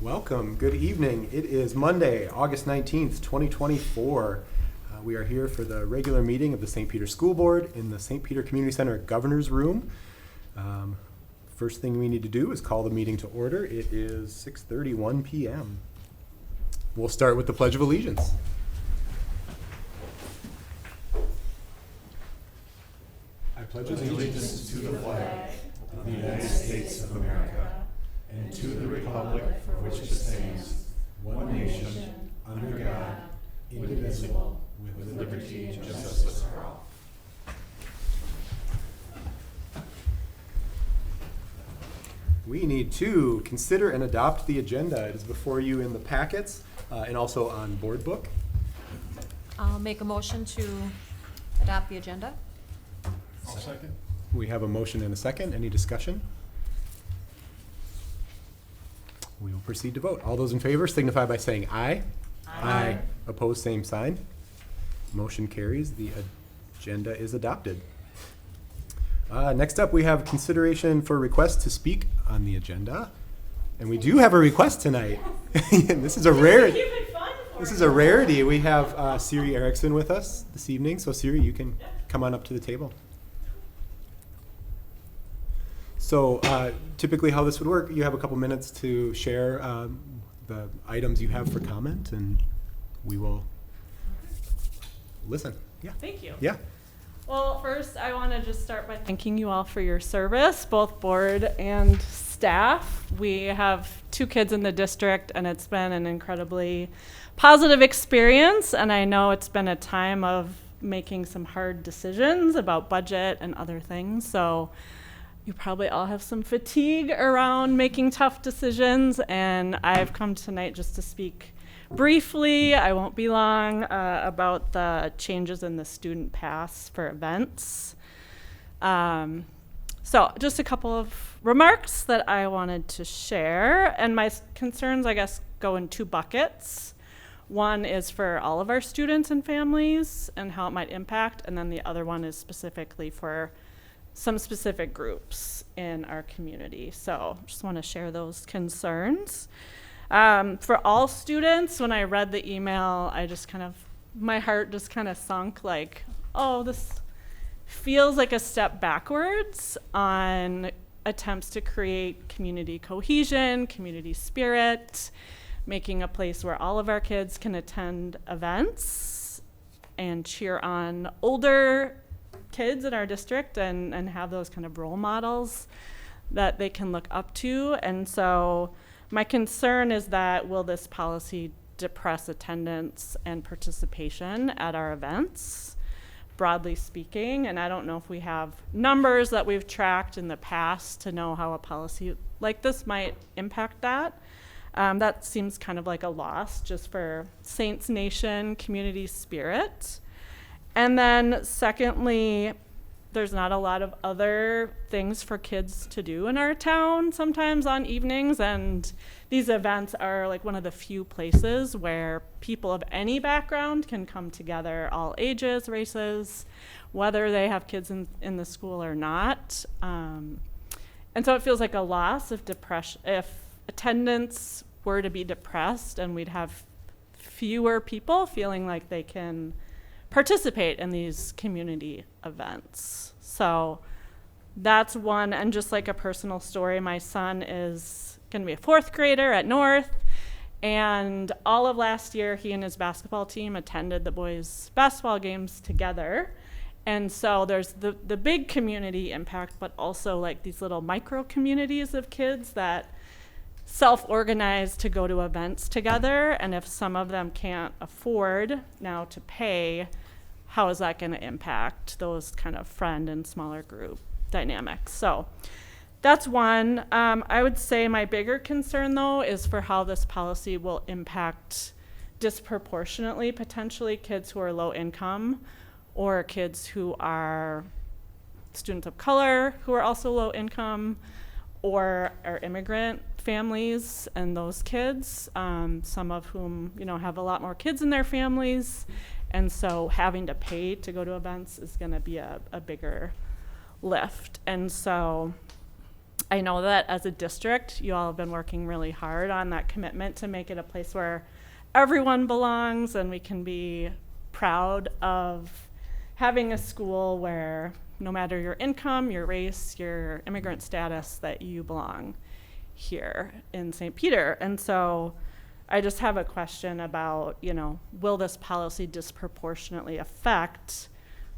Welcome. Good evening. It is Monday, August 19th, 2024. We are here for the regular meeting of the St. Peter School Board in the St. Peter Community Center Governor's Room. First thing we need to do is call the meeting to order. It is 6:31 p.m. We'll start with the Pledge of Allegiance. I pledge allegiance to the flag of the United States of America and to the republic for which it stands, one nation, under God, indivisible, with liberty and justice for all. We need to consider and adopt the agenda. It is before you in the packets and also on board book. I'll make a motion to adopt the agenda. I'll second. We have a motion and a second. Any discussion? We will proceed to vote. All those in favor signify by saying aye. Aye. Opposed, same sign. Motion carries. The agenda is adopted. Next up, we have consideration for requests to speak on the agenda. And we do have a request tonight. This is a rarity. This is a rarity. We have Siri Erickson with us this evening. So Siri, you can come on up to the table. So typically how this would work, you have a couple minutes to share the items you have for comment, and we will listen. Yeah. Thank you. Yeah. Well, first, I want to just start by thanking you all for your service, both board and staff. We have 2 kids in the district, and it's been an incredibly positive experience, and I know it's been a time of making some hard decisions about budget and other things, so you probably all have some fatigue around making tough decisions, and I've come tonight just to speak briefly, I won't be long, about the changes in the student pass for events. So just a couple of remarks that I wanted to share, and my concerns, I guess, go in 2 buckets. One is for all of our students and families and how it might impact, and then the other one is specifically for some specific groups in our community. So just want to share those concerns. For all students, when I read the email, my heart just kind of sunk like, oh, this feels like a step backwards on attempts to create community cohesion, community spirit, making a place where all of our kids can attend events and cheer on older kids in our district and have those kind of role models that they can look up to. And so my concern is that will this policy depress attendance and participation at our events, broadly speaking? And I don't know if we have numbers that we've tracked in the past to know how a policy like this might impact that. That seems kind of like a loss just for Saints Nation community spirit. And then secondly, there's not a lot of other things for kids to do in our town sometimes on evenings, and these events are like one of the few places where people of any background can come together, all ages, races, whether they have kids in the school or not. And so it feels like a loss if attendance were to be depressed, and we'd have fewer people feeling like they can participate in these community events. So that's one. And just like a personal story, my son is going to be a 4th grader at North, and all of last year he and his basketball team attended the boys' basketball games together. And so there's the big community impact, but also like these little micro communities of kids that self-organize to go to events together, and if some of them can't afford now to pay, how is that going to impact those kind of friend and smaller group dynamics? So that's one. I would say my bigger concern, though, is for how this policy will impact disproportionately, potentially, kids who are low income or kids who are students of color who are also low income, or our immigrant families and those kids, some of whom have a lot more kids in their families, and so having to pay to go to events is going to be a bigger lift. And so I know that as a district, you all have been working really hard on that commitment to make it a place where everyone belongs, and we can be proud of having a school where no matter your income, your race, your immigrant status, that you belong here in St. Peter. And so I just have a question about, will this policy disproportionately affect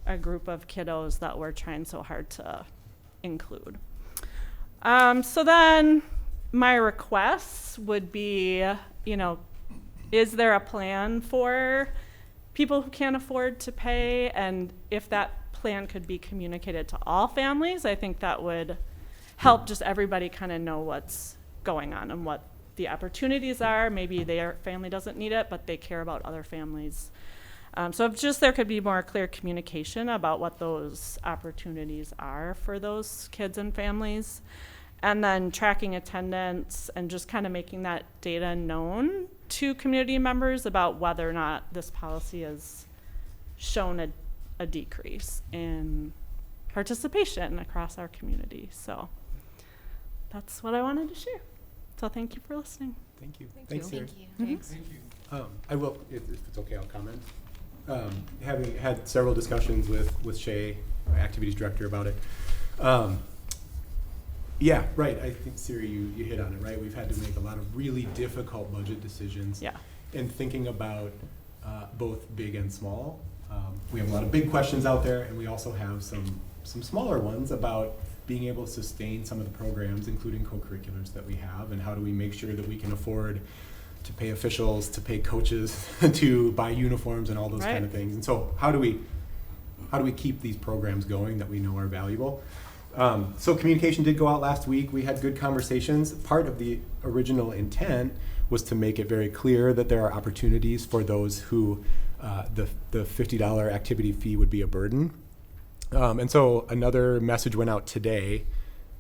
a group of kiddos that we're trying so hard to include? So then my requests would be, is there a plan for people who can't afford to pay? And if that plan could be communicated to all families, I think that would help just everybody kind of know what's going on and what the opportunities are. Maybe their family doesn't need it, but they care about other families. So if just there could be more clear communication about what those opportunities are for those kids and families, and then tracking attendance and just kind of making that data known to community members about whether or not this policy has shown a decrease in participation across our community. So that's what I wanted to share. So thank you for listening. Thank you. Thank Thanks, you. Sarah. Thanks. Thank you. I will, if it's okay, I'll comment. Having had several discussions with Shay, our activities director, about it. Yeah, right. I think, Siri, you hit on it, right? We've had to make a lot of really difficult budget decisions. Yeah. And thinking about both big and small. We have a lot of big questions out there, and we also have some smaller ones about being able to sustain some of the programs, including co-curriculars that we have, and how do we make sure that we can afford to pay officials, to pay coaches, to buy uniforms and all those kind of things. And so how do we keep these programs going that we know are valuable? So communication did go out last week. We had good conversations. Part of the original intent was to make it very clear that there are opportunities for those who the $50 activity fee would be a burden. And so another message went out today,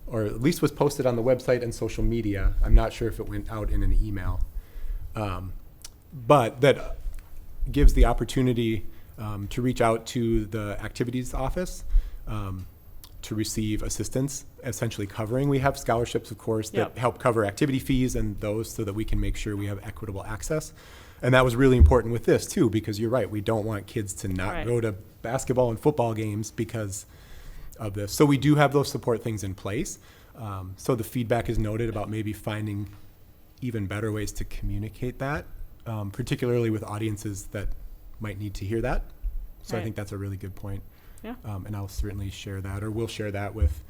or at least was posted on the website and social media. I'm not sure if it went out in an email. But that gives the opportunity to reach out to the activities office to receive assistance, essentially covering. We have scholarships, of course, that help cover activity fees and those, so that we can make sure we have equitable access. And that was really important with this too, because you're right, we don't want kids to not go to basketball and football games because of this. So we do have those support things in place. So the feedback is noted about maybe finding even better ways to communicate that, particularly with audiences that might need to hear that. So I think that's a really good point. Yeah. And I'll certainly share that, or we'll share that with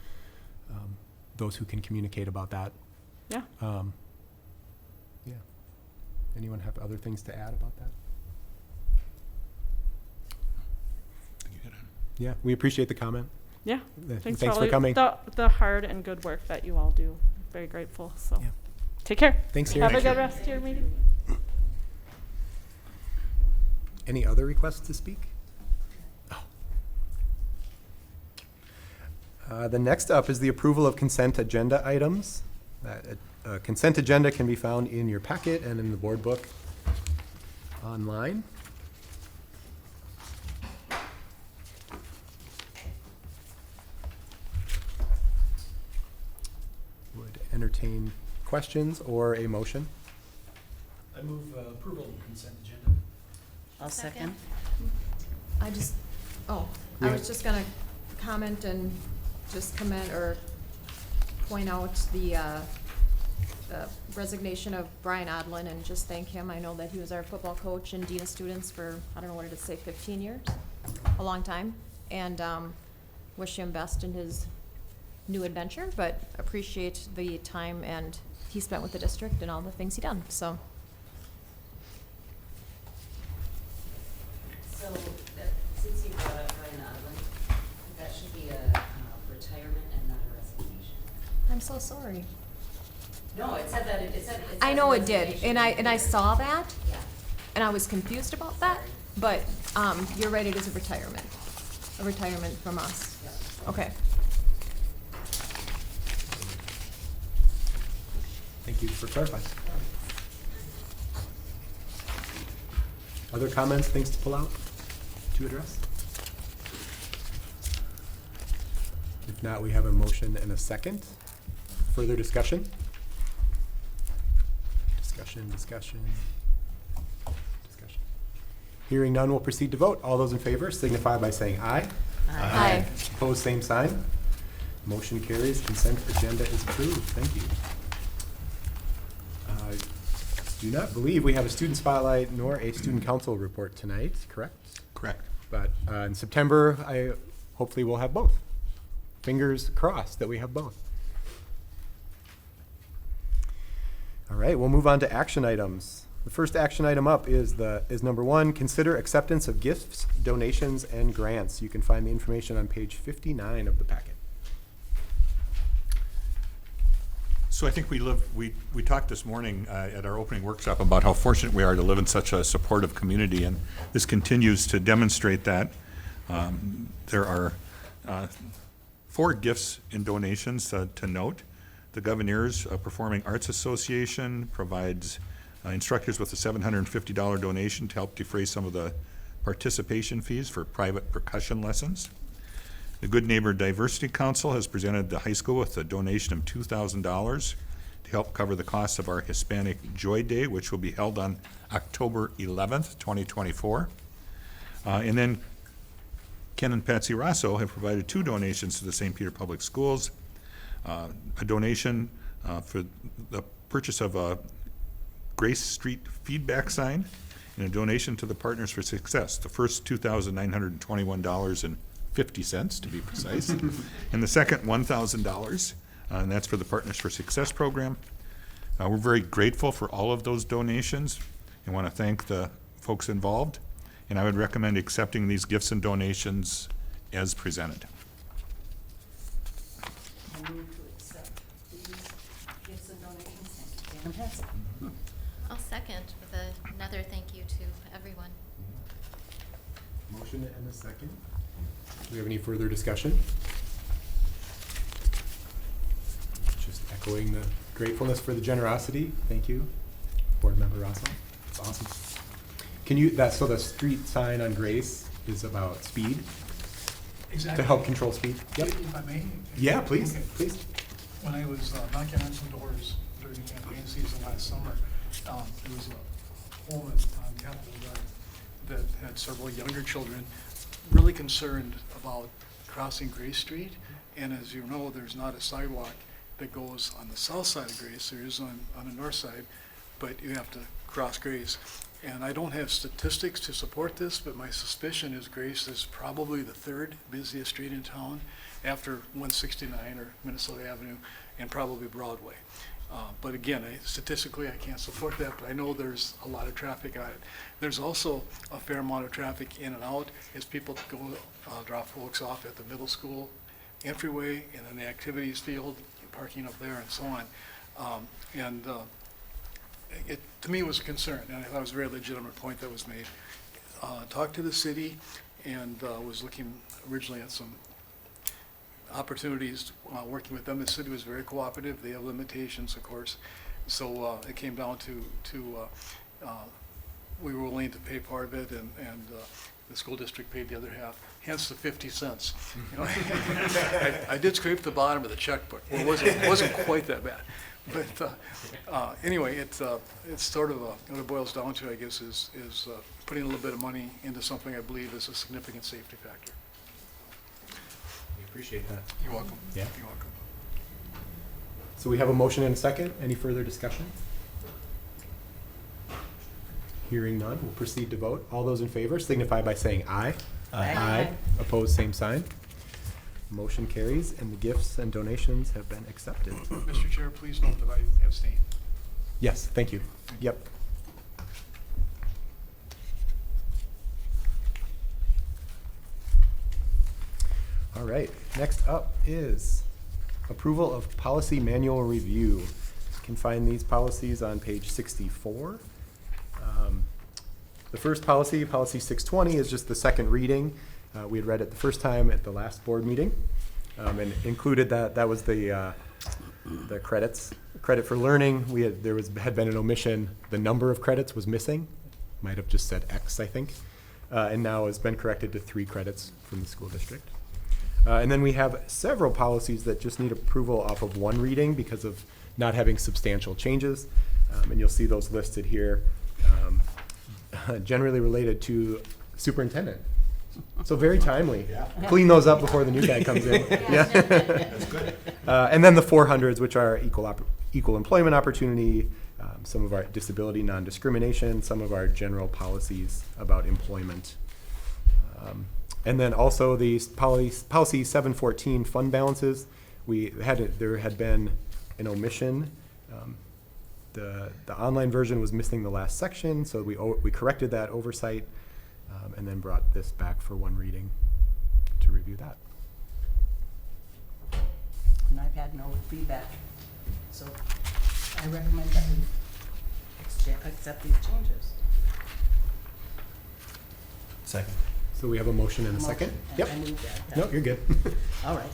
those who can communicate about that. Yeah. Yeah. Anyone have other things to add about that? Yeah, we appreciate the comment. Yeah. Thanks all for coming. The hard and good work that you all do. Very grateful. So Yeah. take care. Thanks, Have Sarah. a good rest of your meeting. Any other requests to speak? The next up is the approval of consent agenda items. That consent agenda can be found in your packet and in the board book online. Would entertain questions or a motion. I move approval of consent agenda. I'll second. I was just gonna comment and just comment or point out the resignation of Brian Odlin and just thank him. I know that he was our football coach and dean of students for, I don't know, what did it say, 15 years? A long time. And wish him best in his new adventure, but appreciate the time and he spent with the district and all the things he done, so. So, since you brought up Brian Odlin, that should be a retirement and not a resignation. I'm so sorry. No, it said that, it said I know it did, resignation. and I saw that, Yeah. and I was confused about that, but, you're right, it is a retirement from us. Yeah. Okay. Thank you for clarifying. Other comments, things to pull out, to address? If not, we have a motion and a second. further discussion? Discussion. Hearing none, we'll proceed to vote. All those in favor signify by saying aye. Aye. Opposed, same sign. Motion carries. Consent agenda is approved. Thank you. Do not believe we have a student spotlight nor a student council report tonight, correct? Correct. But in September, hopefully we'll have both. Fingers crossed that we have both. All right, we'll move on to action items. The first action item up is number 1, consider acceptance of gifts, donations, and grants. You can find the information on page 59 of the packet. So I think we talked this morning at our opening workshop about how fortunate we are to live in such a supportive community, and this continues to demonstrate that. There are 4 gifts and donations to note. The Governors Performing Arts Association provides instructors with a $750 donation to help defray some of the participation fees for private percussion lessons. The Good Neighbor Diversity Council has presented the high school with a donation of $2,000 to help cover the cost of our Hispanic Joy Day, which will be held on October 11th, 2024. And then Ken and Patsy Rosso have provided 2 donations to the St. Peter Public Schools. A donation for the purchase of a Grace Street feedback sign, and a donation to the Partners for Success. The first $2,921.50 to be precise, and the second $1,000, and that's for the Partners for Success program. We're very grateful for all of those donations and want to thank the folks involved, and I would recommend accepting these gifts and donations as presented. I move to accept these gifts and donations. Dan and Patsy. I'll second with another thank you to everyone. Motion and a second. Do we have any further discussion? Just echoing the gratefulness for the generosity. Thank you, Board Member Rosso. It's awesome. So the street sign on Grace is about speed? Exactly. To help control speed? Yep. If I may? Yeah, please, Okay. please. When I was knocking on some doors during the campaign season last summer, there was a home on Capitol Drive that had several younger children really concerned about crossing Grace Street. And as you know, there's not a sidewalk that goes on the south side of Grace. There is on the north side, but you have to cross Grace. And I don't have statistics to support this, but my suspicion is Grace is probably the 3rd busiest street in town after 169 or Minnesota Avenue and probably Broadway. But again, statistically, I can't support that, but I know there's a lot of traffic on it. There's also a fair amount of traffic in and out as people go drop folks off at the middle school entryway and in the activities field, parking up there and so on. It, to me, was a concern, and I thought it was a very legitimate point that was made. Talked to the city and was looking originally at some opportunities working with them. The city was very cooperative. They have limitations, of course. So it came down to we were willing to pay part of it, and the school district paid the other half, hence the 50 cents. You know, I did scrape the bottom of the checkbook. Well, it wasn't quite that bad. But anyway, it's sort of what it boils down to, I guess, is putting a little bit of money into something I believe is a significant safety factor. We appreciate that. You're welcome. Yeah. You're welcome. So we have a motion and a second. Any further discussion? Hearing none, we'll proceed to vote. All those in favor signify by saying aye. Aye. Opposed, same sign. Motion carries, and the gifts and donations have been accepted. Mr. Chair, please note that I abstain. Yes, thank you. Yep. All right, next up is approval of policy manual review. You can find these policies on page 64. The first policy, policy 620, is just the second reading. We had read it the first time at the last board meeting, and included that was the credits. Credit for learning, had been an omission. The number of credits was missing. Might have just said X, I think. And now has been corrected to 3 credits from the school district. And then we have several policies that just need approval off of one reading because of not having substantial changes. And you'll see those listed here, generally related to superintendent. So very timely. Yeah. Clean those up before the new guy comes in. Yeah. That's good. And then the 400s, which are equal employment opportunity, some of our disability non-discrimination, some of our general policies about employment. And then also these policy 714 fund balances. There had been an omission. The online version was missing the last section, so we corrected that oversight, and then brought this back for one reading to review that. And I've had no feedback, so I recommend that we accept these changes. Second. So we have a motion and a second? Motion, Yep. and I move that. No, you're good. All right.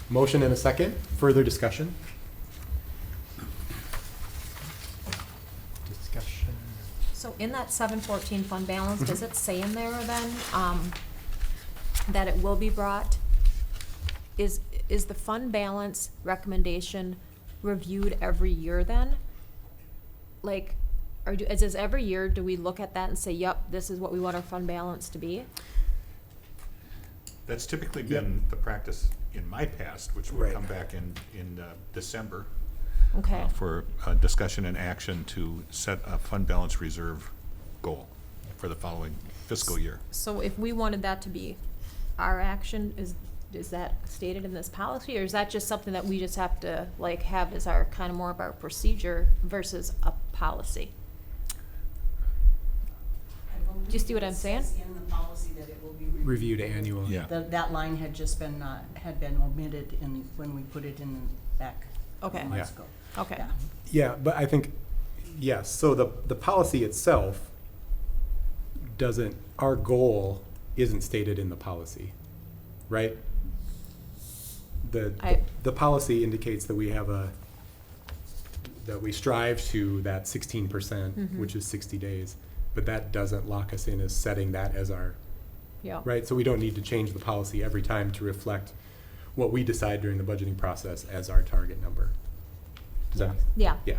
Motion and a second. Further discussion? Discussion. So in that 714 fund balance, does it say in there then, that it will be brought? Is the fund balance recommendation reviewed every year then? Like, is this every year, do we look at that and say, yep, this is what we want our fund balance to be? That's typically been the practice in my past, which will Right. come back in December Okay, for discussion and action to set a fund balance reserve goal for the following fiscal year. so if we wanted that to be our action, is that stated in this policy, or is that just something that we just have to like have as our kind of more of our procedure versus a policy? Do you see what I'm saying? It says in the policy that it will be Reviewed annually. Yeah. That line had just been, had been omitted when we put it in back Okay. months Yeah. ago. Okay. Yeah. Yeah, but I think, yes, so the policy itself our goal isn't stated in the policy, right? The policy indicates that we have that we strive to that 16%, which is 60 days, but that doesn't lock us in as setting that as our, Yeah. right? So we don't need to change the policy every time to reflect what we decide during the budgeting process as our target number. Does that? Yeah. Yeah.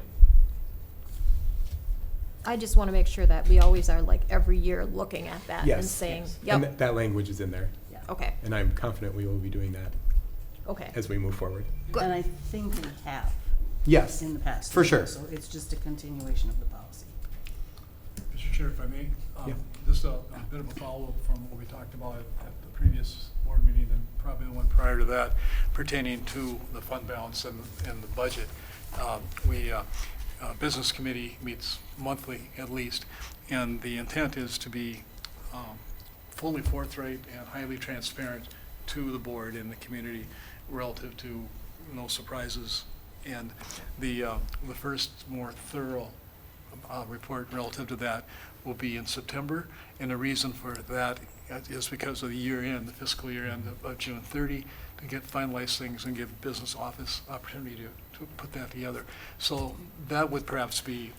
I just want to make sure that we always are like every year looking at that and Yes. saying, And yep, that language is in there, Yeah. okay, and I'm confident we will be doing that okay. as we move forward. Good. And I think we have Yes, in the past. for sure. So it's just a continuation of the policy. Mr. Chair, if I may, Yeah. just a bit of a follow-up from what we talked about at the previous board meeting and probably the one prior to that pertaining to the fund balance and the budget. Business committee meets monthly at least, and the intent is to be fully forthright and highly transparent to the board and the community relative to no surprises. And the first more thorough report relative to that will be in September, and the reason for that is because of the year end, the fiscal year end of June 30, to get finalized things and give business office opportunity to put that together. So that would perhaps be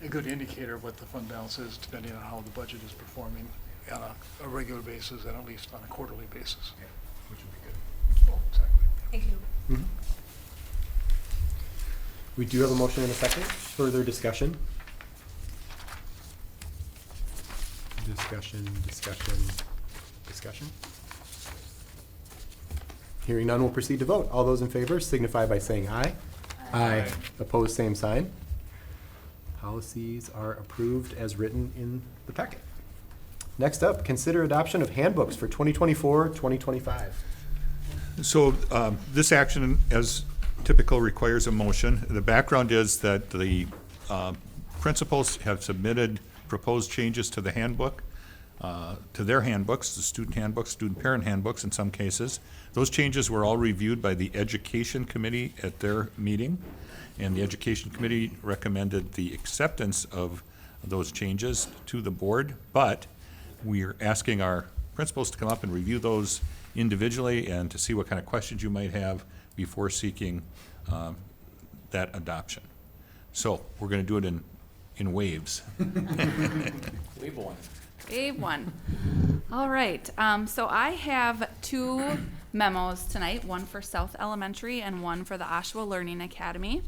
a good indicator of what the fund balance is, depending on how the budget is performing on a regular basis and at least on a quarterly basis. Yeah, which would be good. Cool. Exactly. Thank you. Mhm. We do have a motion and a second. Further discussion? Discussion. Hearing none, we'll proceed to vote. All those in favor signify by saying aye. Aye. Opposed, same sign. Policies are approved as written in the packet. Next up, consider adoption of handbooks for 2024, 2025. So this action, as typical, requires a motion. The background is that the principals have submitted proposed changes to the handbook, to their handbooks, the student handbooks, student parent handbooks in some cases. Those changes were all reviewed by the Education Committee at their meeting, and the Education Committee recommended the acceptance of those changes to the board, but we're asking our principals to come up and review those individually and to see what kind of questions you might have before seeking that adoption. So we're going to do it in waves. Wave one. All right, so I have two memos tonight, one for South Elementary and one for the Oshawa Learning Academy.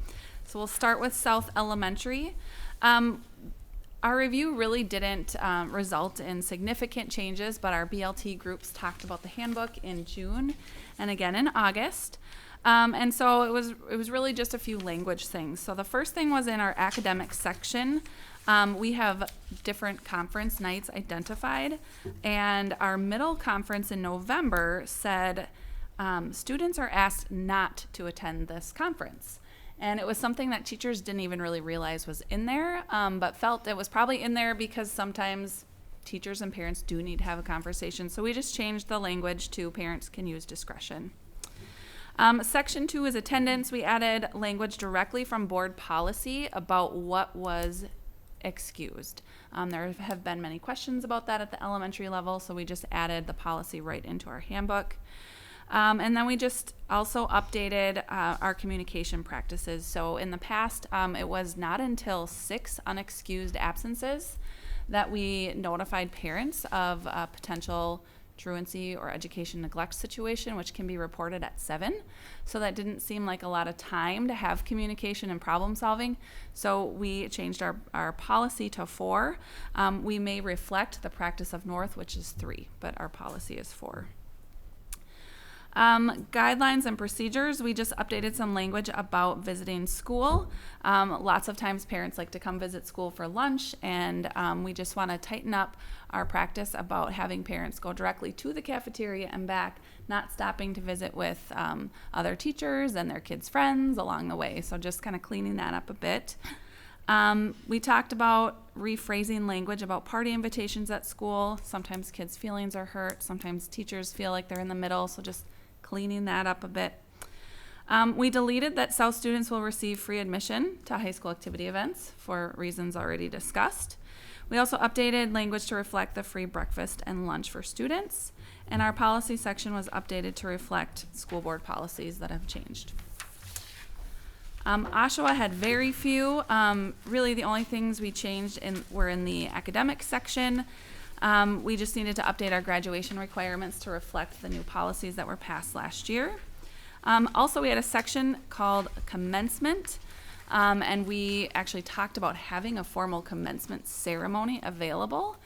So we'll start with South Elementary. Our review really didn't result in significant changes, but our BLT groups talked about the handbook in June and again in August. And so it was really just a few language things. So the first thing was in our academic section. We have different conference nights identified, and our middle conference in November said students are asked not to attend this conference. And it was something that teachers didn't even really realize was in there, but felt it was probably in there because sometimes teachers and parents do need to have a conversation. So we just changed the language to parents can use discretion. Section 2 is attendance. We added language directly from board policy about what was excused. There have been many questions about that at the elementary level, so we just added the policy right into our handbook. And then we just also updated our communication practices. So in the past, it was not until 6 unexcused absences that we notified parents of a potential truancy or education neglect situation, which can be reported at 7. So that didn't seem like a lot of time to have communication and problem solving. So we changed our policy to 4. We may reflect the practice of North, which is 3, but our policy is 4. Guidelines and procedures, we just updated some language about visiting school. Lots of times parents like to come visit school for lunch, and we just want to tighten up our practice about having parents go directly to the cafeteria and back, not stopping to visit with other teachers and their kids' friends along the way. So just kind of cleaning that up a bit. We talked about rephrasing language about party invitations at school. Sometimes kids' feelings are hurt. Sometimes teachers feel like they're in the middle, so just cleaning that up a bit. We deleted that South students will receive free admission to high school activity events for reasons already discussed. We also updated language to reflect the free breakfast and lunch for students, and our policy section was updated to reflect school board policies that have changed. Oshawa had very few. Really the only things we changed were in the academic section. We just needed to update our graduation requirements to reflect the new policies that were passed last year. Also, we had a section called commencement, and we actually talked about having a formal commencement ceremony available.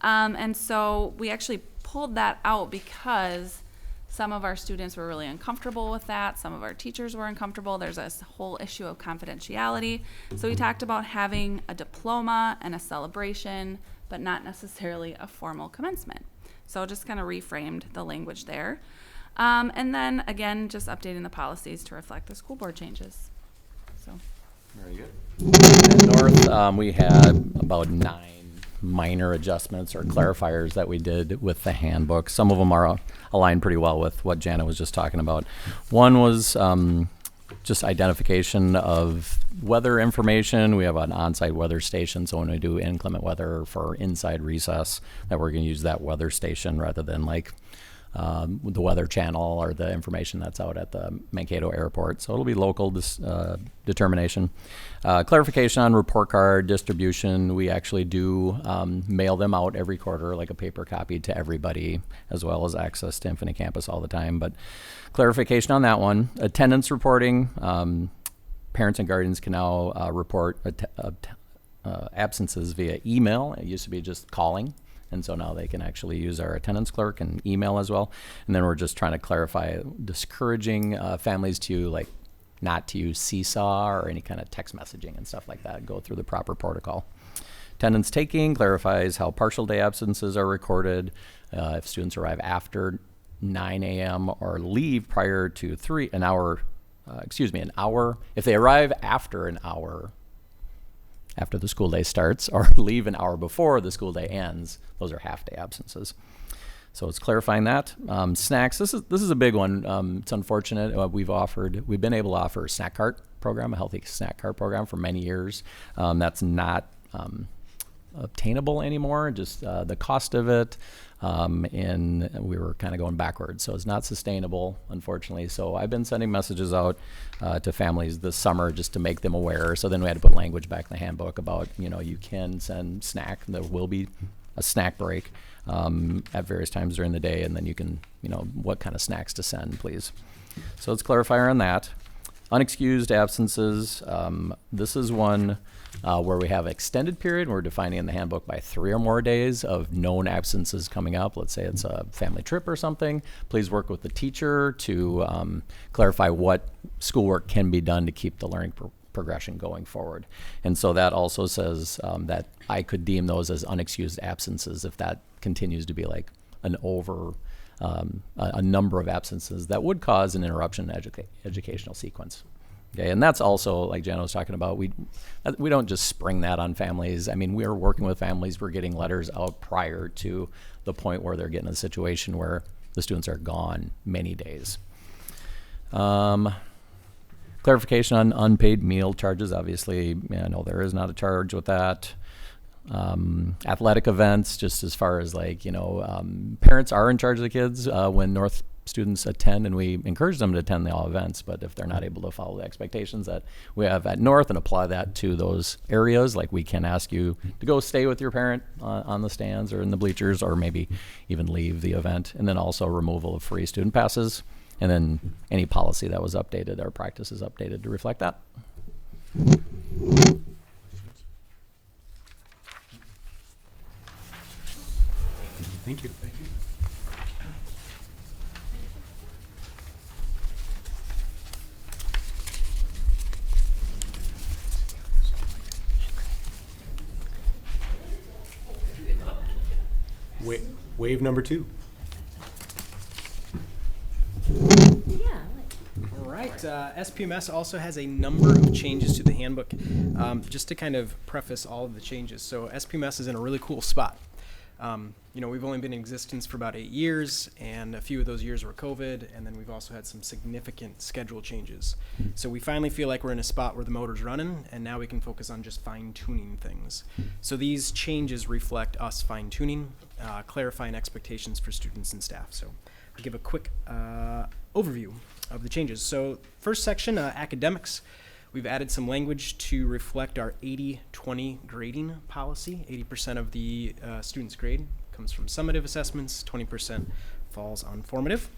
And so we actually pulled that out because some of our students were really uncomfortable with that. Some of our teachers were uncomfortable. There's a whole issue of confidentiality. So we talked about having a diploma and a celebration, but not necessarily a formal commencement. So just kind of reframed the language there. And then again, just updating the policies to reflect the school board changes. So. Very good. At North, we had about 9 minor adjustments or clarifiers that we did with the handbook. Some of them are aligned pretty well with what Jana was just talking about. One was just identification of weather information. We have an on-site weather station, so when we do inclement weather for inside recess, that we're going to use that weather station rather than like the Weather Channel or the information that's out at the Mankato Airport. So it'll be local determination. Clarification on report card distribution. We actually do mail them out every quarter, like a paper copy to everybody, as well as access to Infinite Campus all the time. But clarification on that one. Attendance reporting. Parents and guardians can now report absences via email. It used to be just calling. And so now they can actually use our attendance clerk and email as well. And then we're just trying to clarify discouraging families to like not to use Seesaw or any kind of text messaging and stuff like that. Go through the proper protocol. Attendance taking clarifies how partial day absences are recorded. If students arrive after 9 a.m. or leave prior to an hour. If they arrive after an hour after the school day starts or leave an hour before the school day ends, those are half-day absences. So it's clarifying that. Snacks, this is a big one. It's unfortunate. We've been able to offer a snack cart program, a healthy snack cart program for many years. That's not obtainable anymore, just the cost of it, and we were kind of going backwards. So it's not sustainable, unfortunately. So I've been sending messages out to families this summer just to make them aware. So then we had to put language back in the handbook about, you can send snack. There will be a snack break at various times during the day, and then you can, what kind of snacks to send, please. So let's clarify on that. Unexcused absences, this is one where we have extended period. We're defining in the handbook by 3 or more days of known absences coming up. Let's say it's a family trip or something. Please work with the teacher to clarify what schoolwork can be done to keep the learning progression going forward. And so that also says that I could deem those as unexcused absences if that continues to be like an a number of absences that would cause an interruption in educational sequence. Okay, and that's also, like Jana was talking about, we don't just spring that on families. I mean, we're working with families, we're getting letters out prior to the point where they're getting a situation where the students are gone many days. Clarification on unpaid meal charges. Obviously, I know there is not a charge with that. Athletic events, just as far as parents are in charge of the kids when North students attend, and we encourage them to attend all events, but if they're not able to follow the expectations that we have at North and apply that to those areas, like we can ask you to go stay with your parent on the stands or in the bleachers, or maybe even leave the event. And then also removal of free student passes, and then any policy that was updated or practice is updated to reflect that. Thank you. Wave number 2. All right. SPMS also has a number of changes to the handbook. Just to kind of preface all of the changes. So SPMS is in a really cool spot. We've only been in existence for about 8 years, and a few of those years were COVID, and then we've also had some significant schedule changes. So we finally feel like we're in a spot where the motor's running, and now we can focus on just fine-tuning things. So these changes reflect us fine-tuning, clarifying expectations for students and staff. So I'll give a quick overview of the changes. So first section, academics. We've added some language to reflect our 80-20 grading policy. 80% of the student's grade comes from summative assessments, 20% falls on formative.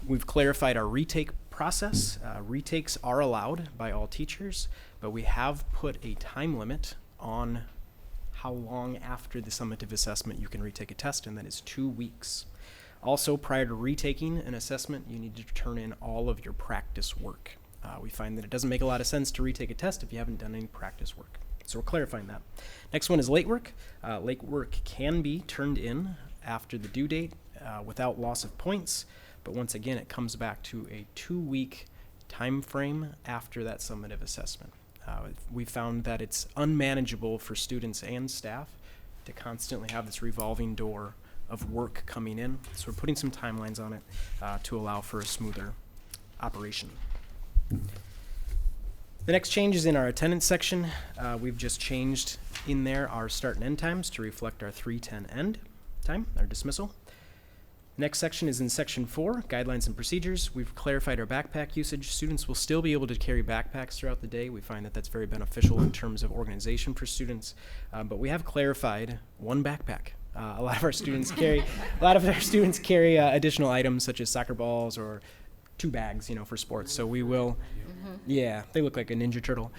We've clarified our retake process. Retakes are allowed by all teachers, but we have put a time limit on how long after the summative assessment you can retake a test, and that is 2 weeks. Also, prior to retaking an assessment, you need to turn in all of your practice work. We find that it doesn't make a lot of sense to retake a test if you haven't done any practice work. So we're clarifying that. Next one is late work. Late work can be turned in after the due date without loss of points, but once again, it comes back to a 2-week time frame after that summative assessment. We found that it's unmanageable for students and staff to constantly have this revolving door of work coming in. So we're putting some timelines on it to allow for a smoother operation. The next change is in our attendance section. We've just changed in there our start and end times to reflect our 3:10 end time, our dismissal. Next section is in section 4, guidelines and procedures. We've clarified our backpack usage. Students will still be able to carry backpacks throughout the day. We find that that's very beneficial in terms of organization for students, but we have clarified one backpack. A lot of our students carry additional items such as soccer balls or 2 bags, for sports. So we will, yeah, they look like a Ninja Turtle.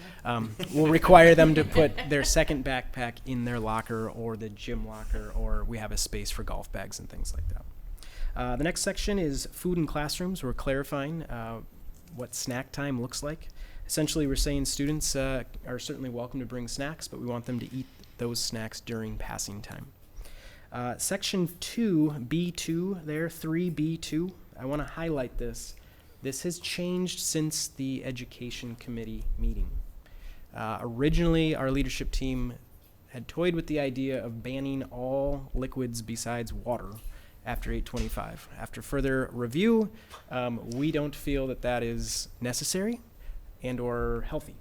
We'll require them to put their second backpack in their locker or the gym locker, or we have a space for golf bags and things like that. The next section is food in classrooms. We're clarifying what snack time looks like. Essentially, we're saying students are certainly welcome to bring snacks, but we want them to eat those snacks during passing time. Section 2, B2 there, 3B2. I want to highlight this. This has changed since the education committee meeting. Originally, our leadership team had toyed with the idea of banning all liquids besides water after 8:25. After further review, we don't feel that that is necessary and or healthy.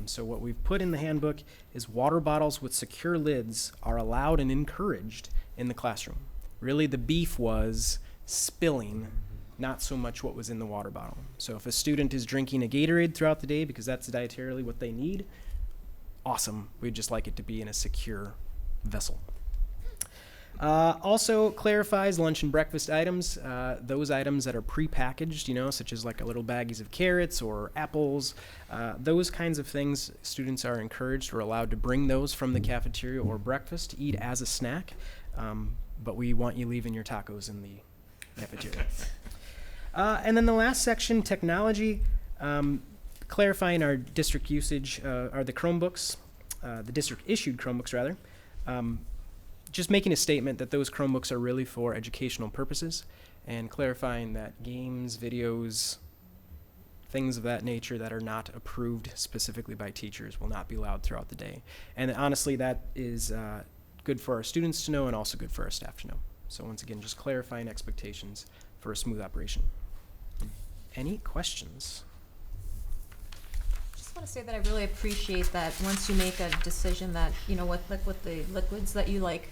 So what we've put in the handbook is water bottles with secure lids are allowed and encouraged in the classroom. Really, the beef was spilling, not so much what was in the water bottle. So if a student is drinking a Gatorade throughout the day because that's dietarily what they need, awesome. We'd just like it to be in a secure vessel. Also clarifies lunch and breakfast items, those items that are prepackaged, such as like a little baggies of carrots or apples, those kinds of things. Students are encouraged or allowed to bring those from the cafeteria or breakfast to eat as a snack, but we want you leaving your tacos in the cafeteria. And then the last section, technology, clarifying our district usage are the Chromebooks, the district issued Chromebooks rather. Just making a statement that those Chromebooks are really for educational purposes, and clarifying that games, videos, things of that nature that are not approved specifically by teachers will not be allowed throughout the day. And honestly, that is good for our students to know and also good for our staff to know. So once again, just clarifying expectations for a smooth operation. Any questions? Just want to say that I really appreciate that once you make a decision that, with the liquids that you like,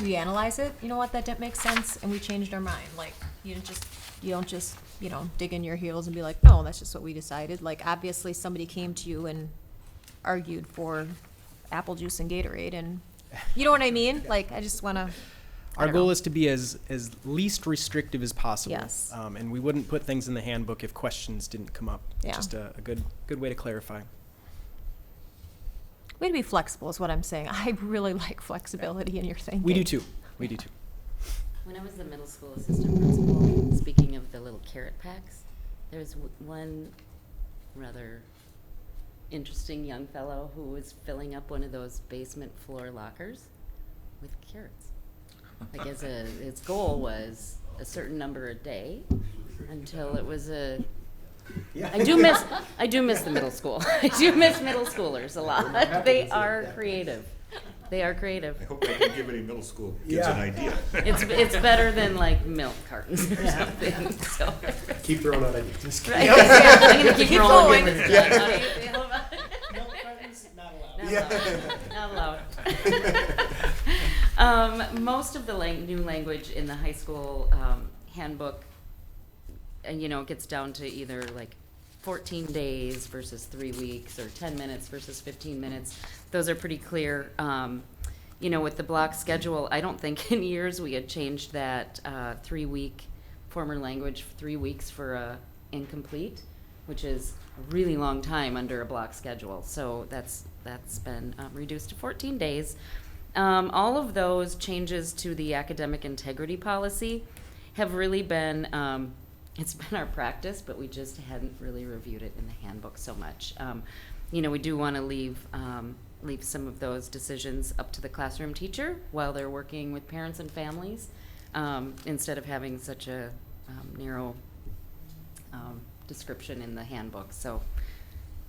we analyze it, that didn't make sense, and we changed our mind. Like, you don't just, dig in your heels and be like, no, that's just what we decided. Like, obviously somebody came to you and argued for apple juice and Gatorade, and you know what I mean? Like, I just want to. Our goal is to be as least restrictive as possible. Yes. And we wouldn't put things in the handbook if questions didn't come up. Yeah. Just a good way to clarify. Way to be flexible is what I'm saying. I really like flexibility in your thinking. We do too. We do too. When I was the middle school assistant principal, speaking of the little carrot packs, there's one rather interesting young fellow who was filling up one of those basement floor lockers with carrots. Like, his goal was a certain number a day until it was a. I do miss the middle school. I do miss middle schoolers a lot. They are creative. They are creative. I hope I can give any middle school kids an idea. It's better than like milk cartons or something. So. Keep throwing out ideas. Right. Yeah, I'm gonna keep rolling with this. Yeah. How do you feel about it? Milk cartons, not allowed. Not allowed. Most of the new language in the high school handbook, it gets down to either like 14 days versus 3 weeks, or 10 minutes versus 15 minutes. Those are pretty clear. With the block schedule, I don't think in years we had changed that 3-week former language, 3 weeks for incomplete, which is a really long time under a block schedule. So that's been reduced to 14 days. All of those changes to the academic integrity policy have really been, it's been our practice, but we just hadn't really reviewed it in the handbook so much. We do want to leave some of those decisions up to the classroom teacher while they're working with parents and families, instead of having such a narrow description in the handbook. So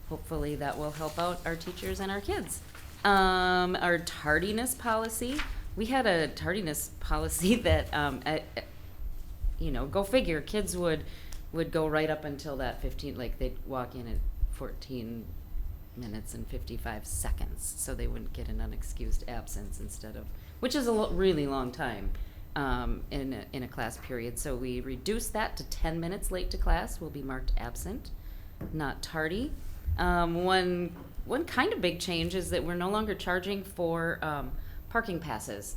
hopefully that will help out our teachers and our kids. Our tardiness policy, we had a tardiness policy that, go figure, kids would go right up until that 15, like they'd walk in at 14 minutes and 55 seconds, so they wouldn't get an unexcused absence which is a really long time in a class period. So we reduced that to 10 minutes late to class will be marked absent, not tardy. One kind of big change is that we're no longer charging for parking passes.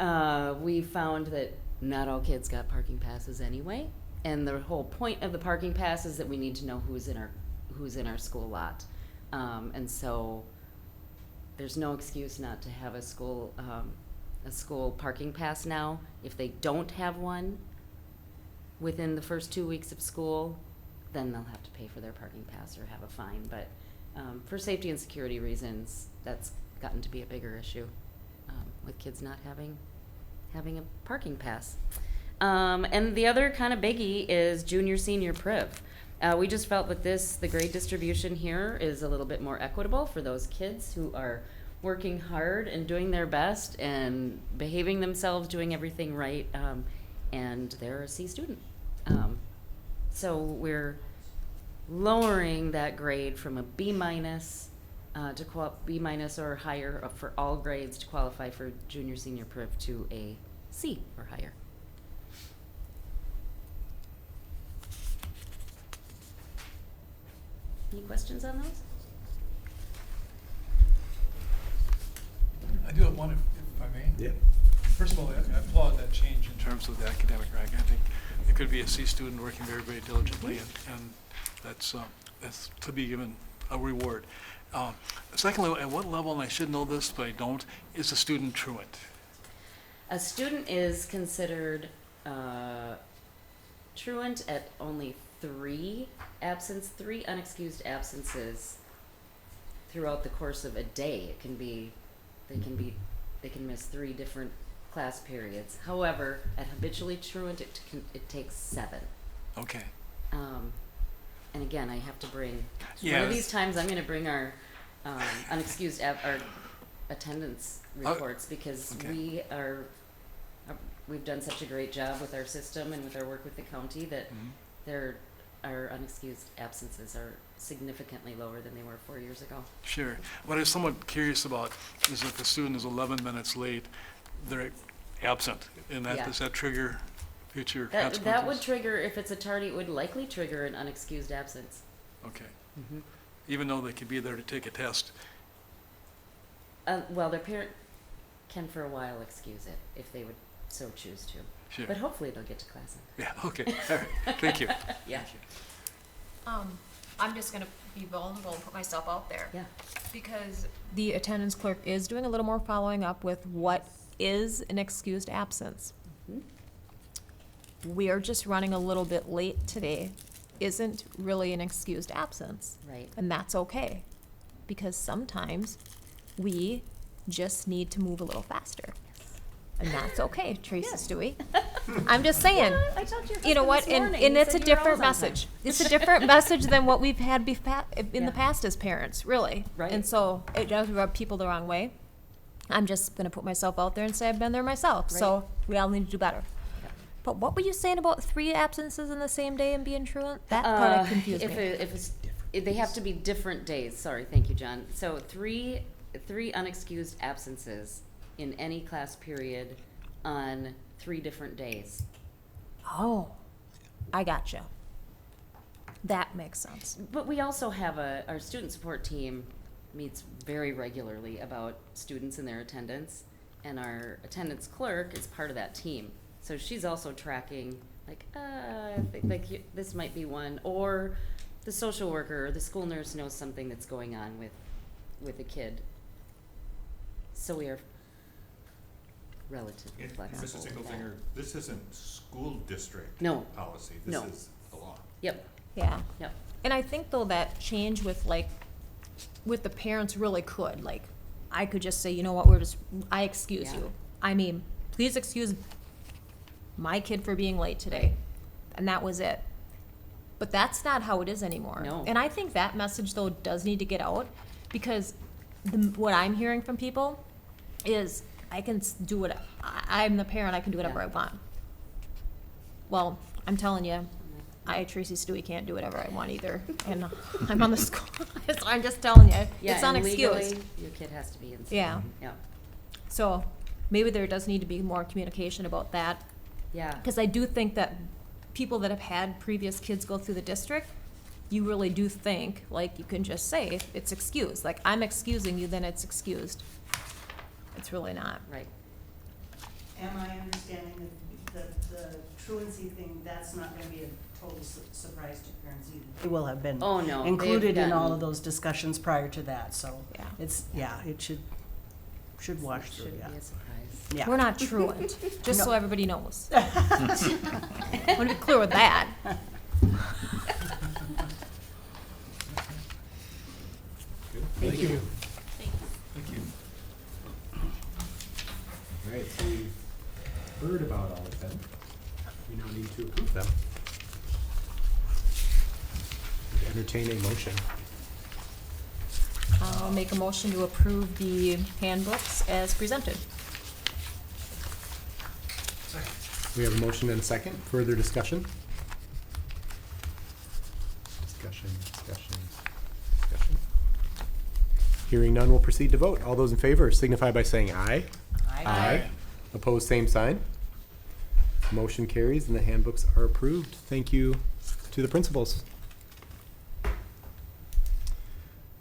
We found that not all kids got parking passes anyway, and the whole point of the parking pass is that we need to know who's in our school lot, and so there's no excuse not to have a school parking pass now. If they don't have one within the first 2 weeks of school, then they'll have to pay for their parking pass or have a fine. But for safety and security reasons, that's gotten to be a bigger issue with kids not having a parking pass. And the other kind of biggie is junior, senior priv. We just felt that the grade distribution here is a little bit more equitable for those kids who are working hard and doing their best and behaving themselves, doing everything right, and they're a C student. So we're lowering that grade from a B minus to B minus or higher for all grades to qualify for junior, senior priv to a C or higher. Any questions on those? I do have one, if I may. Yeah. First of all, I applaud that change in terms of the academic rank. I think it could be a C student working very, very diligently, and that's to be given a reward. Secondly, at what level, and I should know this, but I don't, is a student truant? A student is considered truant at only 3 unexcused absences throughout the course of a day. It can be, they can miss 3 different class periods. However, at habitually truant, it takes 7. Okay. And again, I have to bring, Yeah. one of these times I'm gonna bring our unexcused our attendance reports, because Okay. we've done such a great job with our system and with our work with the county that our unexcused absences are significantly lower than they were 4 years ago. Sure. What I'm somewhat curious about is if the student is 11 minutes late, they're absent, and that, Yeah. does that trigger future That consequences? would trigger, if it's a tardy, it would likely trigger an unexcused absence. Okay. Mm-hmm. Even though they could be there to take a test. Well, their parent can for a while excuse it if they would so choose to. Sure. But hopefully they'll get to class on. Yeah, okay. All right. Thank you. Yeah. Thank you. I'm just gonna be vulnerable and put myself out there. Yeah. Because the attendance clerk is doing a little more following up with what is an excused absence. We are just running a little bit late today isn't really an excused absence. Right. And that's okay, because sometimes we just need to move a little faster. And that's okay, Tracy Stewie. I'm just saying. I talked to your You know husband what, this and, morning. and He it's a said you were different always on time. message. It's a different message than what we've had in Yeah. the past as parents, really. Right. And so it does rub people the wrong way. I'm just gonna put myself out there and say I've been there myself, so we all need to do better. But what were you saying about 3 absences in the same day and being truant? That part confused me. They have to be different days. Sorry, thank you, John. So three unexcused absences in any class period on 3 different days. Oh, I gotcha. That makes sense. But we also have our student support team meets very regularly about students and their attendance, and our attendance clerk is part of that team. So she's also tracking, like, I think this might be one, or the social worker or the school nurse knows something that's going on with a kid. So we are relatively And flexible. Mrs. with that. Engelfinger, this isn't school district No. policy. No. This is the law. Yep, Yeah. yep. And I think though that change with with the parents really could, I could just say, you know what, I excuse Yeah. you. I mean, please excuse my kid for being late today. And that was it. But that's not how it is anymore. No. And I think that message though does need to get out, because what I'm hearing from people is I can do what, I'm the parent, I can do whatever Yeah. I want. Well, I'm telling you, Tracy Stewie, can't do whatever I want either, and I'm on the school, so I'm just telling you, Yeah, it's and unexcused. legally, your kid has to be in school. Yeah. Yeah, So maybe there does need to be more communication about that, yeah. because I do think that people that have had previous kids go through the district, you really do think, you can just say, it's excused, I'm excusing you, then it's excused. It's really not. Right. Am I understanding that the truancy thing, that's not gonna be a total surprise to parents either? They will have been Oh, no, they've included in all gotten- of those discussions prior to that, so Yeah. it should wash through, Shouldn't yeah. be a surprise. Yeah. We're not truant, just so No. everybody knows. I want to be clear with that. Thank you. Thank you. All right, so we've heard about all of them. We now need to approve them. Entertain a motion. I'll make a motion to approve the handbooks as presented. We have a motion and a second. Further discussion? Discussion. Hearing none, we'll proceed to vote. All those in favor signify by saying aye. Aye. Opposed, same sign. Motion carries and the handbooks are approved. Thank you to the principals.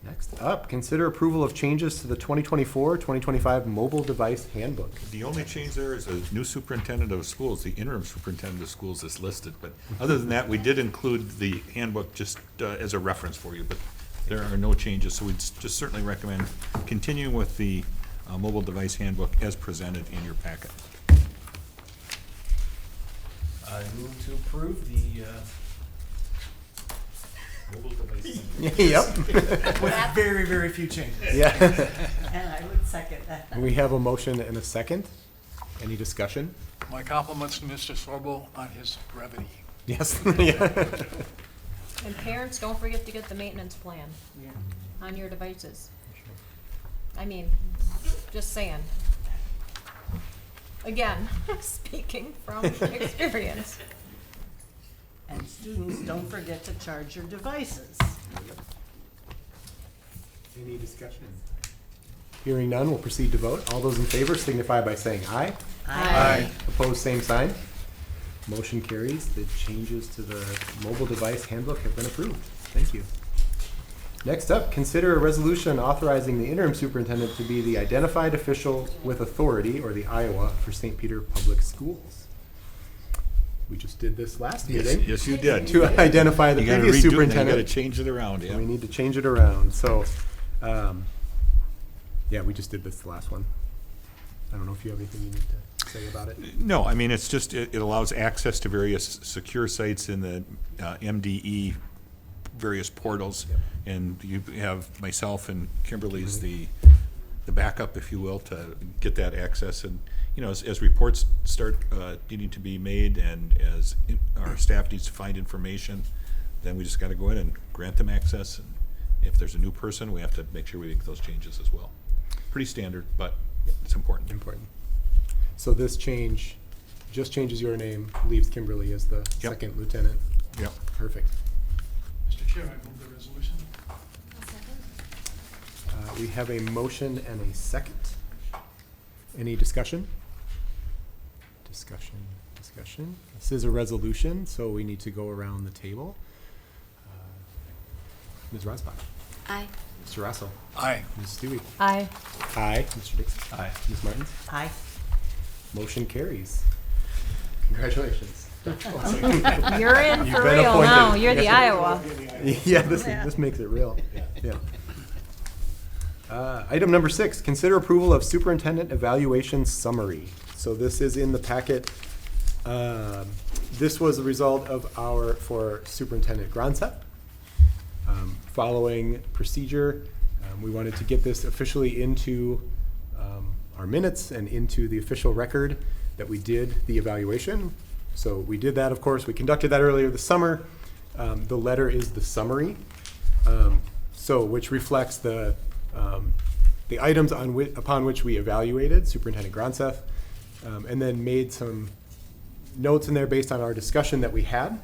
Next Next up, consider approval of changes to the 2024-2025 mobile device handbook. The only change there is a new superintendent of schools. The interim superintendent of schools is listed, but other than that, we did include the handbook just as a reference for you, but there are no changes, so we'd just certainly recommend continuing with the mobile device handbook as presented in your packet. I move to approve the mobile device. Yep. With very, very few changes. Yeah. And I would second that. We have a motion and a second. Any discussion? My compliments to Mr. Sorbo on his brevity. Yes. Yeah. And parents, don't forget to get the maintenance plan Yeah. on your devices. I mean, just saying. Again, speaking from experience. And students, don't forget to charge your devices. Any discussion? Hearing none, we'll proceed to vote. All those in favor signify by saying aye. Aye. Opposed, same sign. Motion carries. The changes to the mobile device handbook have been approved. Thank you. Next up, consider a resolution authorizing the interim superintendent to be the identified official with authority, or the Iowa, for St. Peter Public Schools. We just did this last meeting. Yes, you did. To identify the You gotta previous redo it, superintendent. You gotta change it around, yeah. We need to change it around, so, yeah, we just did this the last one. I don't know if you have anything you need to say about it. No, I mean, it's just, it allows access to various secure sites in the MDE, various portals. Yep. And you have myself and Kimberly's the backup, if you will, to get that access. And, you know, as reports start needing to be made and as our staff needs to find information, then we just gotta go in and grant them access. And if there's a new person, we have to make sure we make those changes as well. Pretty standard, but it's important. Important. So this change just changes your name, leaves Kimberly as the Yep. second lieutenant. Yep. Perfect. Mr. Chair, I move the resolution. We have a motion and a second. Any discussion? Discussion. This is a resolution, so we need to go around the table. Ms. Rosbach. Aye. Mr. Russell. Aye. Ms. Stewie. Aye. Aye. Mr. Dixon. Aye. Ms. Martins. Aye. Motion carries. Congratulations. You're in You've for been real now. appointed. You're the Yes. Iowa. Yeah, this makes it real. Yeah. Item number 6, consider approval of superintendent evaluation summary. So this is in the packet. This was a result of for Superintendent Gronseth. Following procedure, we wanted to get this officially into our minutes and into the official record that we did the evaluation. So we did that, of course. We conducted that earlier this summer. The letter is the summary, which reflects the items upon which we evaluated Superintendent Gronseth, and then made some notes in there based on our discussion that we had.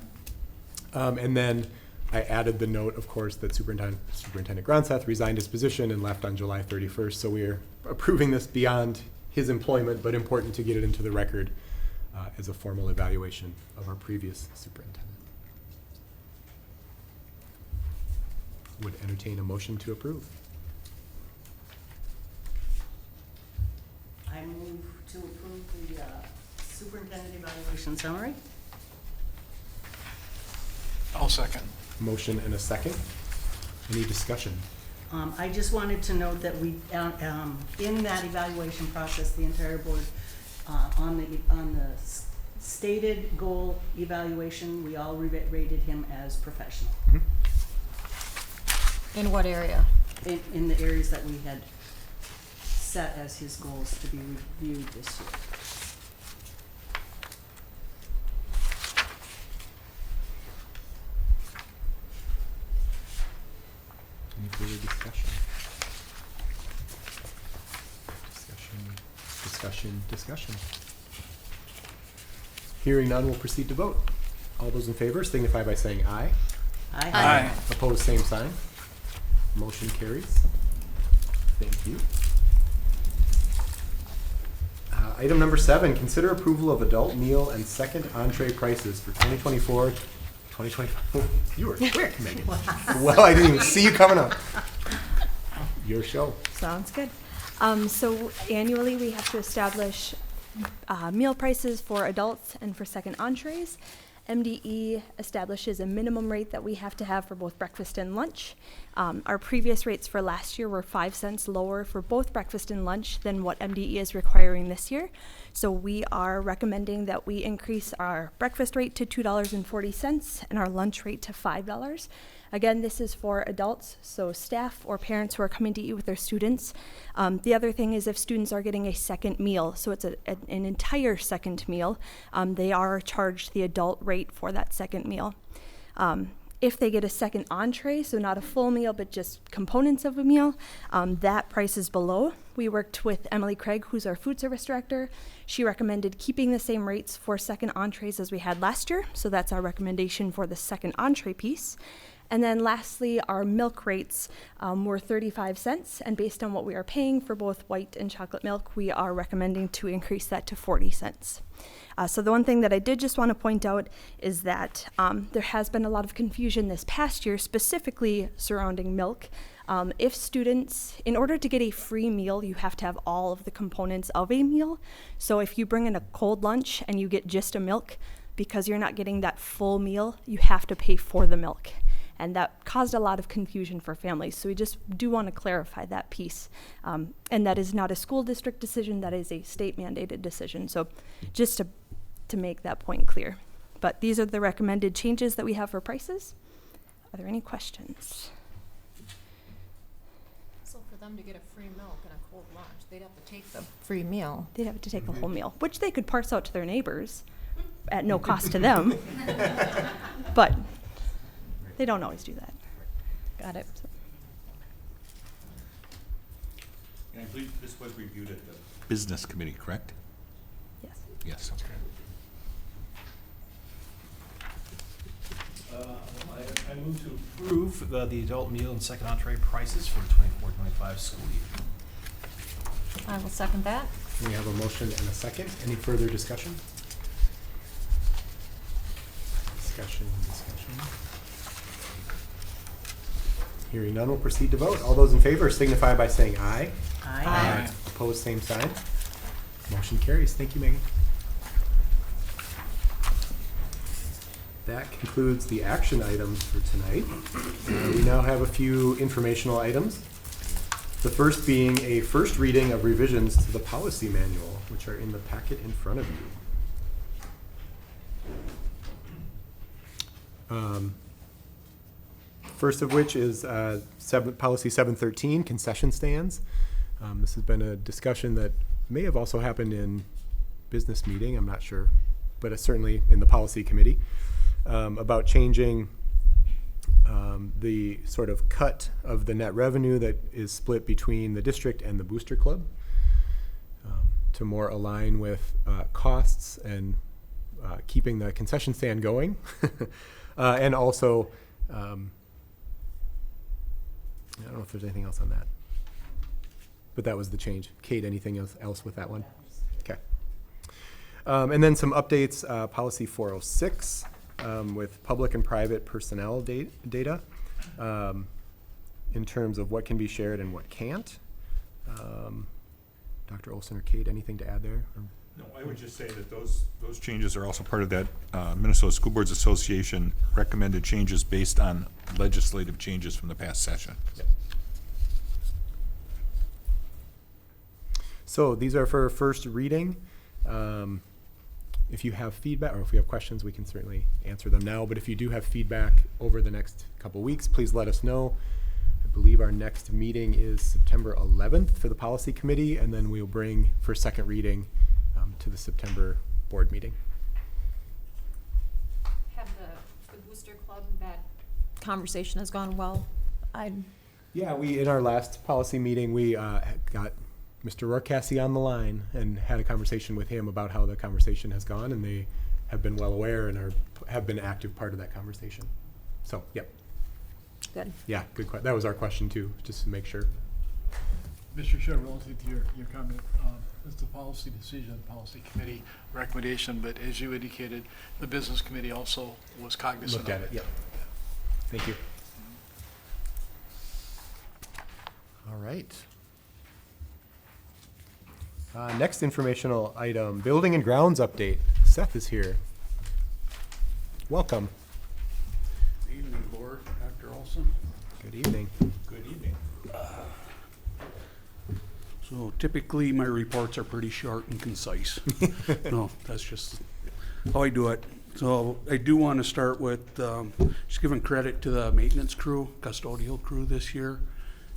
And then I added the note, of course, that Superintendent Gronseth resigned his position and left on July 31st. So we are approving this beyond his employment, but important to get it into the record as a formal evaluation of our previous superintendent. Would entertain a motion to approve. I move to approve the superintendent evaluation summary. I'll second. Motion and a second. Any discussion? I just wanted to note that we, in that evaluation process, the entire board, on the stated goal evaluation, we all rated him as professional In what area? in the areas that we had set as his goals to be reviewed this year. Any further discussion? Discussion. Hearing none, we'll proceed to vote. All those in favor signify by saying aye. Aye. Opposed, same sign. Motion carries. Thank you. Item number 7, consider approval of adult meal and second entree prices for 2024, 2025. Oh, you were quick, Megan. Well, I didn't even see you coming up. Your show. Sounds good. So annually, we have to establish meal prices for adults and for second entrees. MDE establishes a minimum rate that we have to have for both breakfast and lunch. Our previous rates for last year were 5 cents lower for both breakfast and lunch than what MDE is requiring this year. So we are recommending that we increase our breakfast rate to $2.40 and our lunch rate to $5. Again, this is for adults, so staff or parents who are coming to eat with their students. The other thing is if students are getting a second meal, so it's an entire second meal, they are charged the adult rate for that second meal. If they get a second entree, so not a full meal, but just components of a meal, that price is below. We worked with Emily Craig, who's our food service director. She recommended keeping the same rates for second entrees as we had last year, so that's our recommendation for the second entree piece. And then lastly, our milk rates were 35 cents, and based on what we are paying for both white and chocolate milk, we are recommending to increase that to 40 cents. So the one thing that I did just want to point out is that there has been a lot of confusion this past year, specifically surrounding milk. If students, in order to get a free meal, you have to have all of the components of a meal. So if you bring in a cold lunch and you get just a milk, because you're not getting that full meal, you have to pay for the milk. And that caused a lot of confusion for families. So we just do want to clarify that piece. And that is not a school district decision, that is a state mandated decision. So just to make that point clear. But these are the recommended changes that we have for prices. Are there any questions? So for them to get a free milk and a cold lunch, they'd have to take the free meal. They'd have to take the whole meal, which they could parse out to their neighbors at no cost to them. But they don't always do that. Got it. So. And I believe this was reviewed at the business committee, correct? Yes. Yes. I move to approve the adult meal and second entree prices for the 24-25 school year. I will second that. We have a motion and a second. Any further discussion? Discussion. Hearing none, we'll proceed to vote. All those in favor signify by saying aye. Aye. Opposed, same sign. Motion carries. Thank you, Megan. That concludes the action items for tonight. We now have a few informational items. The first being a first reading of revisions to the policy manual, which are in the packet in front of you. First of which is policy 713, concession stands. This has been a discussion that may have also happened in business meeting, I'm not sure, but it's certainly in the policy committee, about changing the sort of cut of the net revenue that is split between the district and the booster club to more align with costs and keeping the concession stand going. And also, I don't know if there's anything else on that, but that was the change. Kate, anything else with that one? Okay. And then some updates, policy 406 with public and private personnel data in terms of what can be shared and what can't. Dr. Olson or Kate, anything to add there? No, I would just say that those changes are also part of that Minnesota School Boards Association recommended changes based on legislative changes from the past session. Yep. So these are for first reading. If you have feedback or if we have questions, we can certainly answer them now. But if you do have feedback over the next couple weeks, please let us know. I believe our next meeting is September 11th for the policy committee, and then we'll bring for second reading to the September board meeting. Have the booster club, that conversation has gone well? Yeah, we in our last policy meeting, we got Mr. Rorcassi on the line and had a conversation with him about how the conversation has gone, and they have been well aware and have been an active part of that conversation. So, yep. Good. Yeah, good question. That was our question too, just to make sure. Mr. Chair, relative to your comment, it's the policy decision, policy committee recommendation, but as you indicated, the business committee also was cognizant of it. Looked at it, yep. Thank you. All right. Next informational item, building and grounds update. Seth is here. Welcome. Good evening, Board. Dr. Olson. Good evening. Good evening. So typically, my reports are pretty short and concise. No, that's just how I do it. So I do want to start with just giving credit to the maintenance crew, custodial crew this year.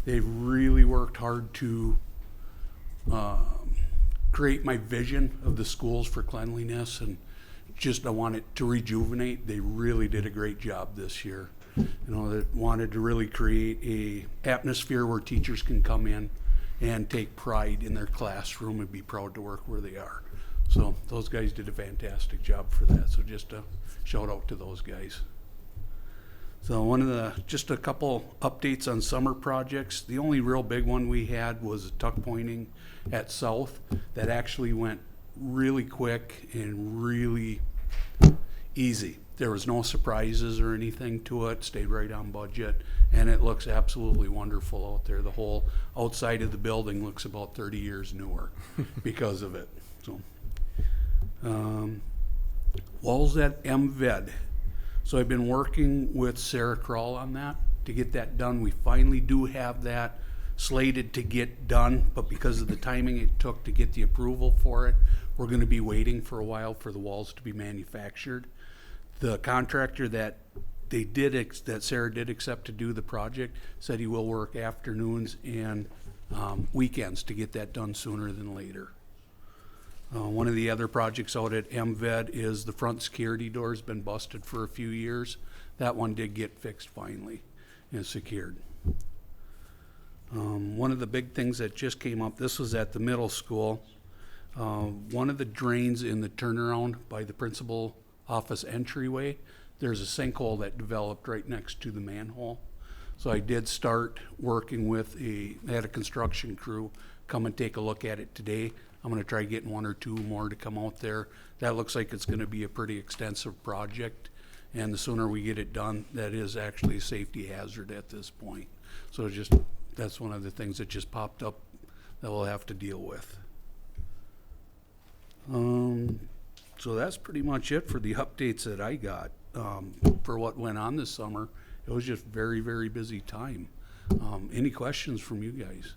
They've really worked hard to create my vision of the schools for cleanliness, and just I want it to rejuvenate. They really did a great job this year. You know, they wanted to really create a atmosphere where teachers can come in and take pride in their classroom and be proud to work where they are. So those guys did a fantastic job for that. So just a shout out to those guys. So just a couple updates on summer projects. The only real big one we had was tuck pointing at South. That actually went really quick and really easy. There was no surprises or anything to it, stayed right on budget, and it looks absolutely wonderful out there. The whole outside of the building looks about 30 years newer because of it. So, walls at MVed. So I've been working with Sarah Kroll on that to get that done. We finally do have that slated to get done, but because of the timing it took to get the approval for it, we're going to be waiting for a while for the walls to be manufactured. The contractor that Sarah did accept to do the project said he will work afternoons and weekends to get that done sooner than later. One of the other projects out at MVed is the front security door's been busted for a few years. That one did get fixed finally and secured. One of the big things that just came up, this was at the middle school. One of the drains in the turnaround by the principal office entryway, there's a sinkhole that developed right next to the manhole. So I did start working with I had a construction crew come and take a look at it today. I'm going to try getting one or two more to come out there. That looks like it's going to be a pretty extensive project, and the sooner we get it done, that is actually a safety hazard at this point. So that's one of the things that just popped up that we'll have to deal with. So that's pretty much it for the updates that I got for what went on this summer. It was just very, very busy time. Any questions from you guys?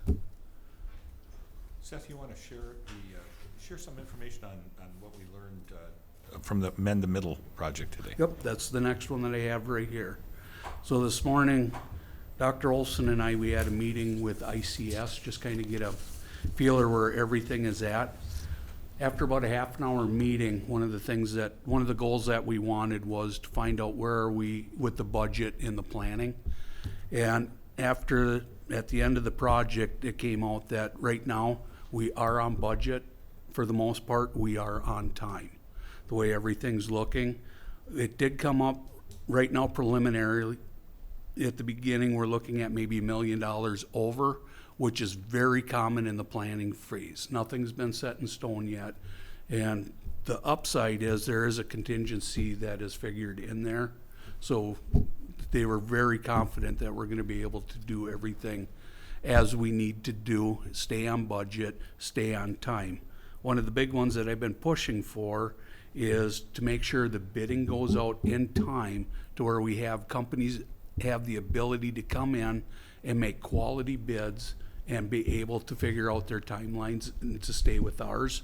Seth, you want to share some information on what we learned from the Mend the Middle project today? Yep, that's the next one that I have right here. So this morning, Dr. Olson and we had a meeting with ICS, just kind of get a feeler where everything is at. After about a half an hour meeting, one of the goals that we wanted was to find out where are we with the budget and the planning. And at the end of the project, it came out that right now we are on budget. For the most part, we are on time. The way everything's looking, it did come up right now preliminarily. At the beginning, we're looking at maybe $1 million over, which is very common in the planning phase. Nothing's been set in stone yet. And the upside is there is a contingency that is figured in there. So they were very confident that we're going to be able to do everything as we need to do, stay on budget, stay on time. One of the big ones that I've been pushing for is to make sure the bidding goes out in time to where we have companies have the ability to come in and make quality bids and be able to figure out their timelines and to stay with ours.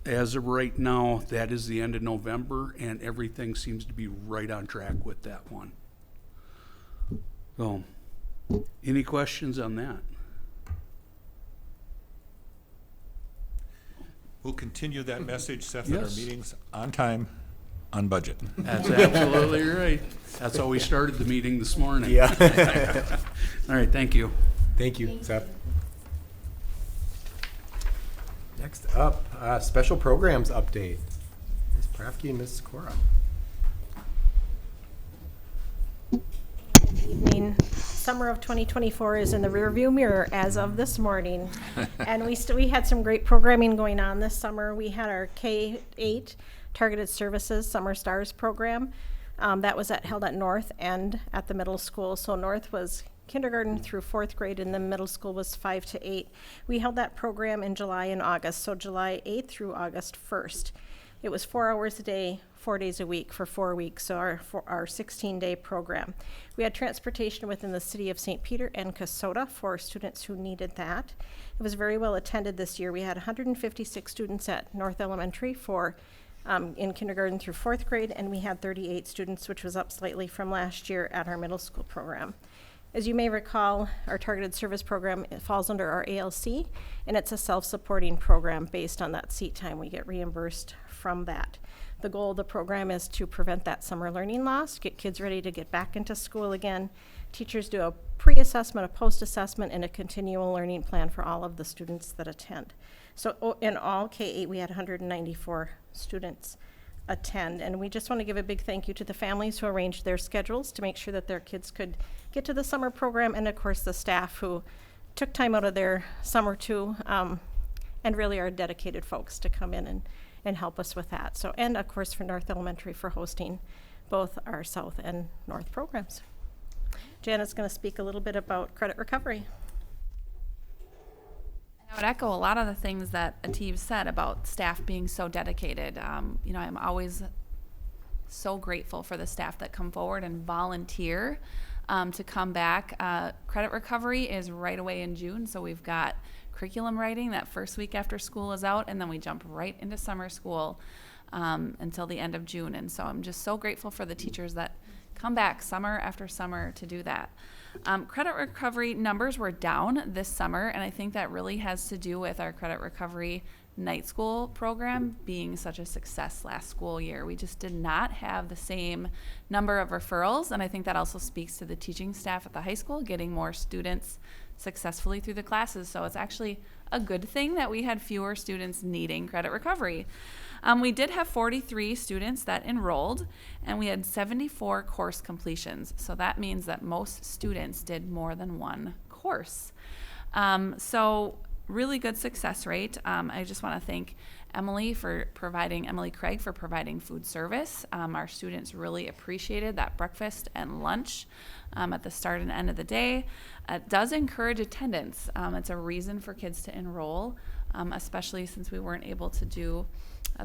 As of right now, that is the end of November, and everything seems to be right on track with that one. So, any questions on that? We'll continue that message, Seth, at our Yes. meetings, on time, on budget. That's absolutely right. That's how we started the meeting this morning. Yeah. All right, thank you. Thank you, Seth. Next up, special programs update. Ms. Prafke and Ms. Cora. Evening. Summer of 2024 is in the rearview mirror as of this morning. And we had some great programming going on this summer. We had our K-8 Targeted Services Summer Stars program. That was held at North and at the middle school. So North was kindergarten through 4th grade, and the middle school was 5 to 8. We held that program in July and August, so July 8th through August 1st. It was 4 hours a day, 4 days a week for 4 weeks, so our 16-day program. We had transportation within the city of St. Peter and Kasota for students who needed that. It was very well attended this year. We had 156 students at North Elementary for in kindergarten through 4th grade, and we had 38 students, which was up slightly from last year at our middle school program. As you may recall, our targeted service program, it falls under our ALC, and it's a self-supporting program based on that seat time. We get reimbursed from that. The goal of the program is to prevent that summer learning loss, get kids ready to get back into school again. Teachers do a pre-assessment, a post-assessment, and a continual learning plan for all of the students that attend. So in all K-8, we had 194 students attend, and we just want to give a big thank you to the families who arranged their schedules to make sure that their kids could get to the summer program, and of course the staff who took time out of their summer too, and really are dedicated folks to come in and help us with that. So, and of course for North Elementary for hosting both our South and North programs. Janet's going to speak a little bit about credit recovery. I would echo a lot of the things that Ativ said about staff being so dedicated. You know, I'm always so grateful for the staff that come forward and volunteer to come back. Credit recovery is right away in June, so we've got curriculum writing that first week after school is out, and then we jump right into summer school until the end of June. And so I'm just so grateful for the teachers that come back summer after summer to do that. Credit recovery numbers were down this summer, and I think that really has to do with our credit recovery night school program being such a success last school year. We just did not have the same number of referrals, and I think that also speaks to the teaching staff at the high school getting more students successfully through the classes. So it's actually a good thing that we had fewer students needing credit recovery. We did have 43 students that enrolled, and we had 74 course completions. So that means that most students did more than one course. So really good success rate. I just want to thank Emily Craig for providing food service. Our students really appreciated that breakfast and lunch at the start and end of the day. It does encourage attendance. It's a reason for kids to enroll, especially since we weren't able to do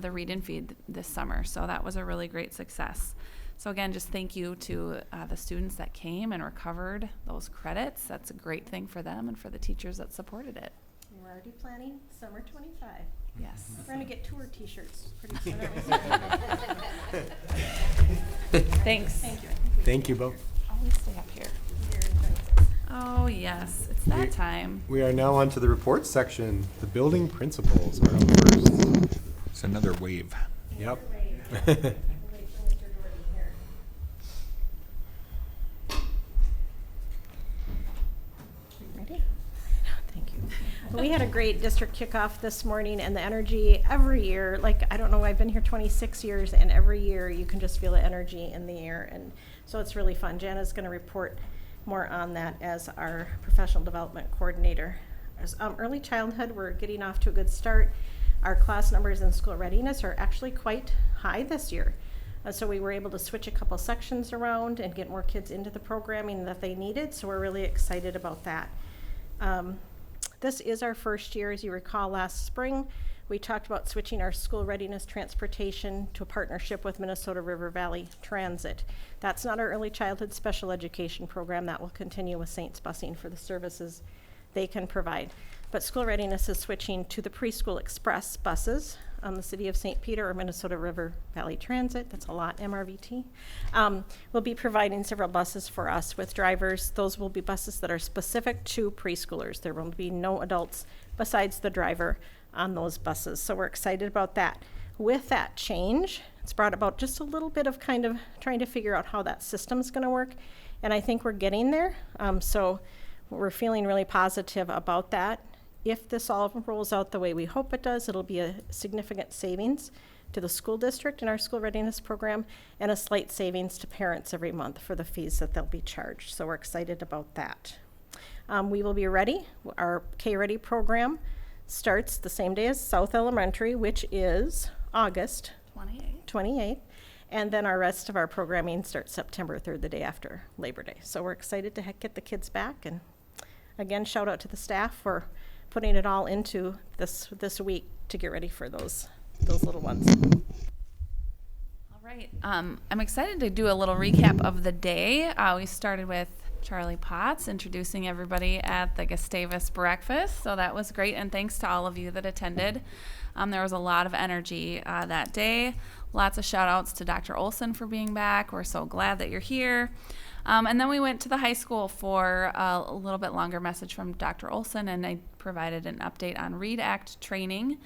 the read and feed this summer. So that was a really great success. So again, just thank you to the students that came and recovered those credits. That's a great thing for them and for the teachers that supported it. We're already planning summer 25. Yes. We're going to get tour t-shirts pretty soon. Thanks. Thank you. Thank you both. Always stay up here. Oh, yes. It's that time. We are now on to the reports section. The building principals are up first. It's another wave. Yep. Ready? Thank you. We had a great district kickoff this morning, and the energy every year, like, I don't know, I've been here 26 years, and every year you can just feel the energy in the air, and so it's really fun. Jana's going to report more on that as our professional development coordinator. As early childhood, we're getting off to a good start. Our class numbers in school readiness are actually quite high this year. So we were able to switch a couple sections around and get more kids into the programming that they needed, so we're really excited about that. This is our first year. As you recall, last spring, we talked about switching our school readiness transportation to a partnership with Minnesota River Valley Transit. That's not our early childhood special education program. That will continue with Saints Busing for the services they can provide. But school readiness is switching to the preschool express buses. The city of St. Peter or Minnesota River Valley Transit, that's a lot, MRVT, will be providing several buses for us with drivers. Those will be buses that are specific to preschoolers. There will be no adults besides the driver on those buses. So we're excited about that. With that change, it's brought about just a little bit of kind of trying to figure out how that system's going to work. And I think we're getting there. So we're feeling really positive about that. If this all rolls out the way we hope it does, it'll be a significant savings to the school district in our school readiness program and a slight savings to parents every month for the fees that they'll be charged. So we're excited about that. We will be ready. Our K-Ready program starts the same day as South Elementary, which is August 28th. 28th. And then our rest of our programming starts September 3rd, the day after Labor Day. So we're excited to get the kids back. And again, shout out to the staff for putting it all into this week to get ready for those little ones. All right. I'm excited to do a little recap of the day. We started with Charlie Potts introducing everybody at the Gustavus breakfast. So that was great. And thanks to all of you that attended. There was a lot of energy that day. Lots of shout outs to Dr. Olson for being back. We're so glad that you're here. And then we went to the high school for a little bit longer message from Dr. Olson, and I provided an update on READ Act training.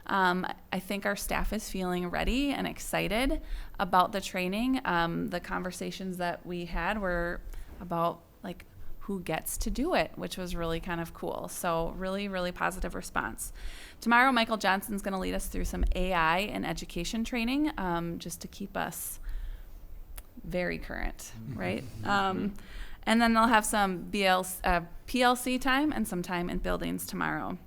I think our staff is feeling ready and excited about the training. The conversations that we had were about like who gets to do it, which was really kind of cool. So really, really positive response. Tomorrow, Michael Johnson's going to lead us through some AI and education training, just to keep us very current, right? And then they'll have some PLC time and some time in buildings tomorrow.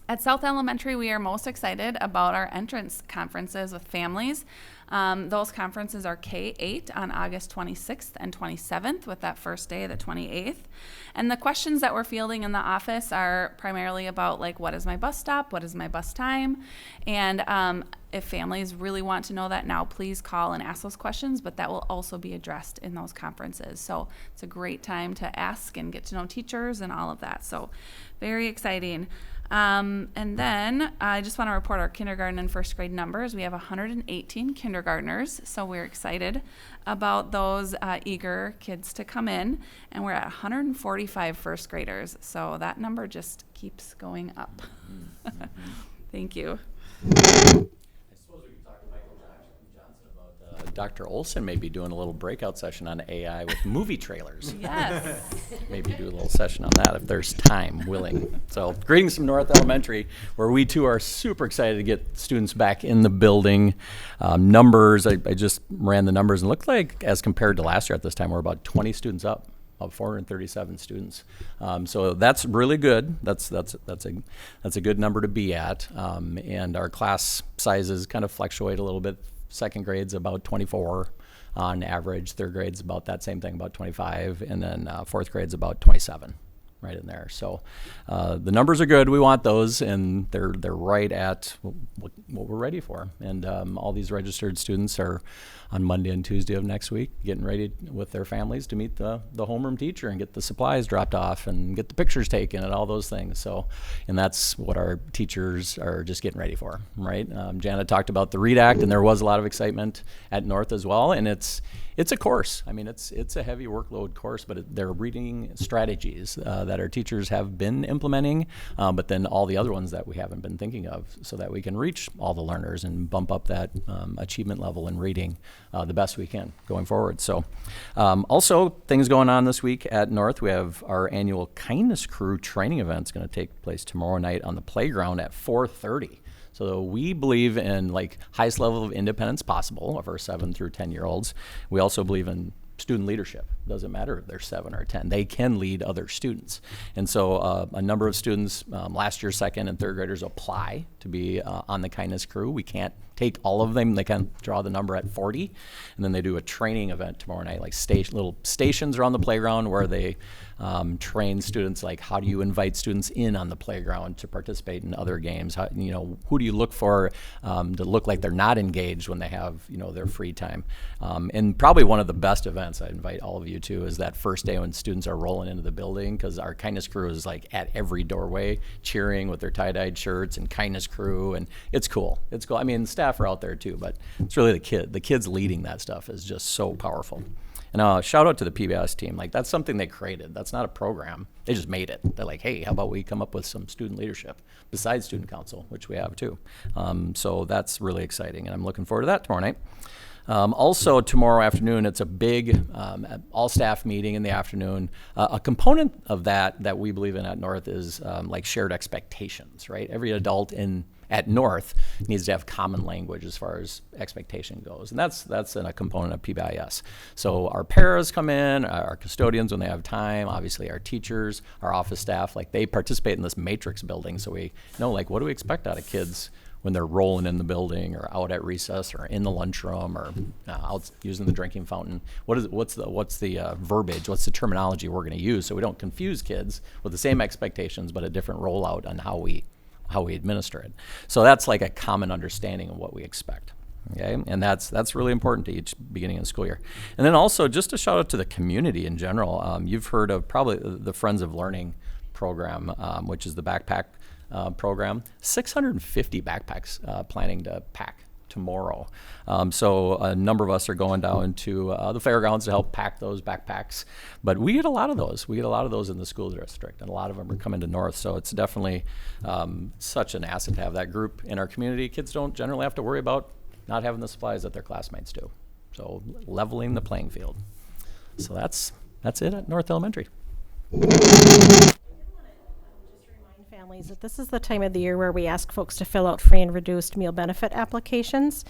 At South Elementary, we are most excited about our entrance conferences with families. Those conferences are K-8 on August 26th and 27th, with that first day, the 28th. And the questions that we're fielding in the office are primarily about, like, what is my bus stop? What is my bus time? And if families really want to know that now, please call and ask those questions, but that will also be addressed in those conferences. So it's a great time to ask and get to know teachers and all of that. So very exciting. And then I just want to report our kindergarten and first grade numbers. We have 118 kindergartners, so we're excited about those eager kids to come in. And we're at 145 first graders, so that number just keeps going up. Thank you. I suppose we could talk to Michael Johnson about Dr. Olson maybe doing a little breakout session on AI with movie trailers. Yes. Maybe do a little session on that if there's time willing. So greetings from North Elementary, where we too are super excited to get students back in the building. Numbers, I just ran the numbers and looked like as compared to last year at this time, we're about 20 students up. Of 437 students, so that's really good. That's a good number to be at. And our class sizes kind of fluctuate a little bit. Second grade's about 24 on average. Third grade's about that same thing, about 25, and then fourth grade's about 27, right in there. So the numbers are good. We want those, and they're right at what we're ready for. And all these registered students are on Monday and Tuesday of next week, getting ready with their families to meet the homeroom teacher and get the supplies dropped off and get the pictures taken and all those things. So, and that's what our teachers are just getting ready for, right? Janet talked about the READ Act, and there was a lot of excitement at North as well. And it's a course. I mean, it's a heavy workload course, but they're reading strategies that our teachers have been implementing, but then all the other ones that we haven't been thinking of, so that we can reach all the learners and bump up that achievement level in reading the best we can going forward. So also things going on this week at North. We have our annual Kindness Crew training event. It's going to take place tomorrow night on the playground at 4:30. So we believe in like highest level of independence possible of our 7 through 10-year-olds. We also believe in student leadership. Doesn't matter if they're 7 or 10. They can lead other students. And so a number of students, last year, second and third graders apply to be on the Kindness Crew. We can't take all of them. They can draw the number at 40. And then they do a training event tomorrow night, like little stations around the playground where they train students, like how do you invite students in on the playground to participate in other games? How, who do you look for to look like they're not engaged when they have, their free time? And probably one of the best events I invite all of you to is that first day when students are rolling into the building, because our Kindness Crew is like at every doorway cheering with their tie-dyed shirts and Kindness Crew, and it's cool. It's cool. I mean, the staff are out there too, but it's really the kids leading that stuff is just so powerful. And shout out to the PBS team. Like, that's something they created. That's not a program. They just made it. They're like, hey, how about we come up with some student leadership besides student council, which we have too. So that's really exciting, and I'm looking forward to that tomorrow night. Also tomorrow afternoon, it's a big all-staff meeting in the afternoon. A component of that we believe in at North is like shared expectations, right? Every adult at North needs to have common language as far as expectation goes, and that's a component of PBIS. So our paras come in, our custodians when they have time, obviously our teachers, our office staff, like they participate in this matrix building, so we know like what do we expect out of kids when they're rolling in the building or out at recess or in the lunchroom or out using the drinking fountain. What's the verbiage? What's the terminology we're going to use so we don't confuse kids with the same expectations but a different rollout on how we administer it. So that's like a common understanding of what we expect. Okay, and that's really important to each beginning of the school year. And then also just a shout out to the community in general. You've heard of probably the Friends of Learning program, which is the backpack program. 650 backpacks planning to pack tomorrow. So a number of us are going down to the fairgrounds to help pack those backpacks. But we get a lot of those. We get a lot of those in the school district, and a lot of them are coming to North. So it's definitely such an asset to have that group in our community. Kids don't generally have to worry about not having the supplies that their classmates do. So leveling the playing field. So that's it at North Elementary. Families that this is the time of the year where we ask folks to fill out free and reduced meal benefit applications.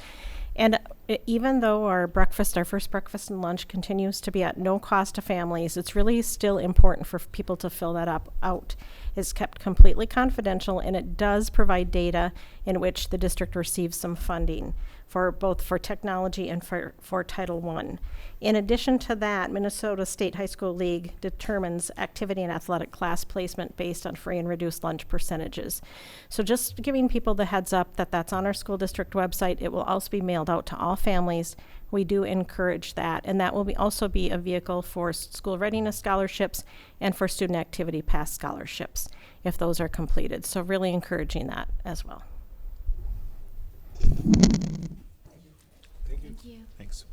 And even though our first breakfast and lunch continues to be at no cost to families, it's really still important for people to fill that out. It's kept completely confidential, and it does provide data in which the district receives some funding for both for technology and for Title I. In addition to that, Minnesota State High School League determines activity and athletic class placement based on free and reduced lunch percentages. So just giving people the heads up that that's on our school district website. It will also be mailed out to all families. We do encourage that, and that will also be a vehicle for school readiness scholarships and for student activity pass scholarships if those are completed. So really encouraging that as well. Thank you. Thanks.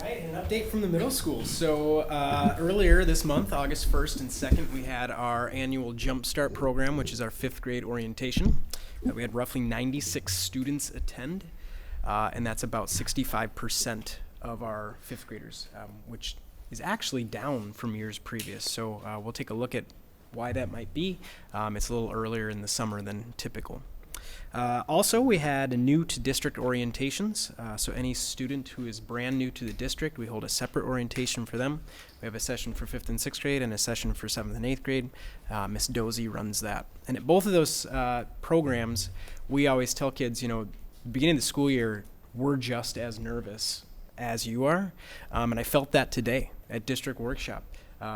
An update from the middle school. So earlier this month, August 1st and 2nd, we had our annual Jumpstart program, which is our 5th grade orientation. We had roughly 96 students attend, and that's about 65% of our 5th graders, which is actually down from years previous. So we'll take a look at why that might be. It's a little earlier in the summer than typical. Also, we had new to district orientations. So any student who is brand new to the district, we hold a separate orientation for them. We have a session for 5th and 6th grade and a session for 7th and 8th grade. Miss Dozy runs that. And at both of those programs, we always tell kids, beginning of the school year, we're just as nervous as you are. And I felt that today at district workshop.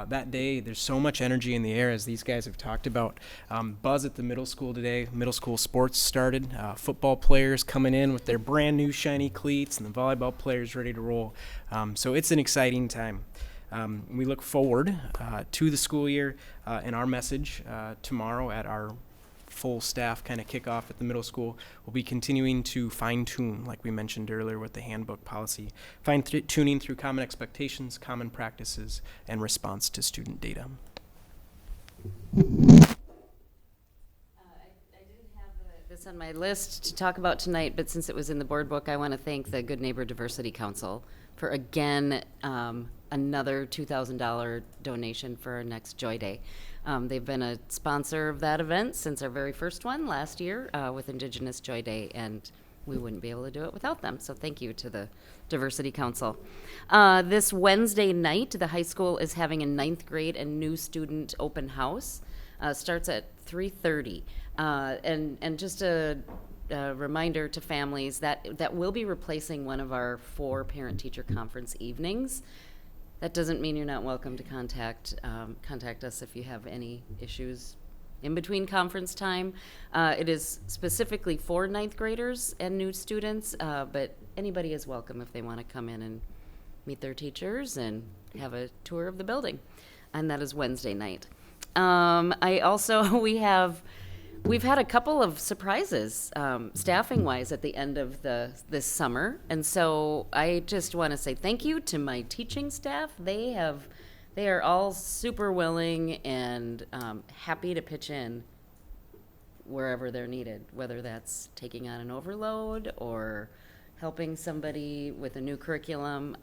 That day, there's so much energy in the air, as these guys have talked about. Buzz at the middle school today. Middle school sports started. Football players coming in with their brand new shiny cleats, and the volleyball players ready to roll. So it's an exciting time. We look forward to the school year, and our message tomorrow at our full staff kind of kickoff at the middle school. We'll be continuing to fine-tune, like we mentioned earlier with the handbook policy, fine-tuning through common expectations, common practices, and response to student data. I didn't have this on my list to talk about tonight, but since it was in the board book, I want to thank the Good Neighbor Diversity Council for, again, another $2,000 donation for our next Joy Day. They've been a sponsor of that event since our very first one last year with Indigenous Joy Day, and we wouldn't be able to do it without them. So thank you to the Diversity Council. This Wednesday night, the high school is having a 9th grade and new student open house. Starts at 3:30. And just a reminder to families that will be replacing one of our 4 parent-teacher conference evenings. That doesn't mean you're not welcome to contact us if you have any issues in between conference time. It is specifically for 9th graders and new students, but anybody is welcome if they want to come in and meet their teachers and have a tour of the building. And that is Wednesday night. We've had a couple of surprises, staffing-wise, at the end of this summer, and so I just want to say thank you to my teaching staff. They are all super willing and happy to pitch in wherever they're needed, whether that's taking on an overload or helping somebody with a new curriculum.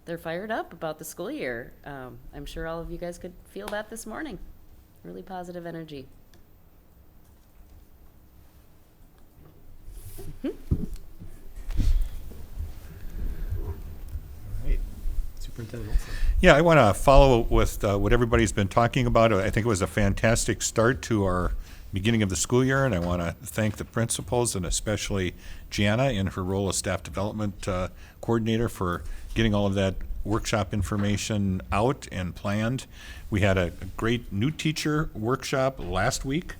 They're fired up about the school year. I'm sure all of you guys could feel that this morning. Really positive energy. Mm-hmm. Superintendent Olson. Yeah, I want to follow with what everybody's been talking about. I think it was a fantastic start to our beginning of the school year, and I want to thank the principals and especially Jana in her role as staff development coordinator for getting all of that workshop information out and planned. We had a great new teacher workshop last week,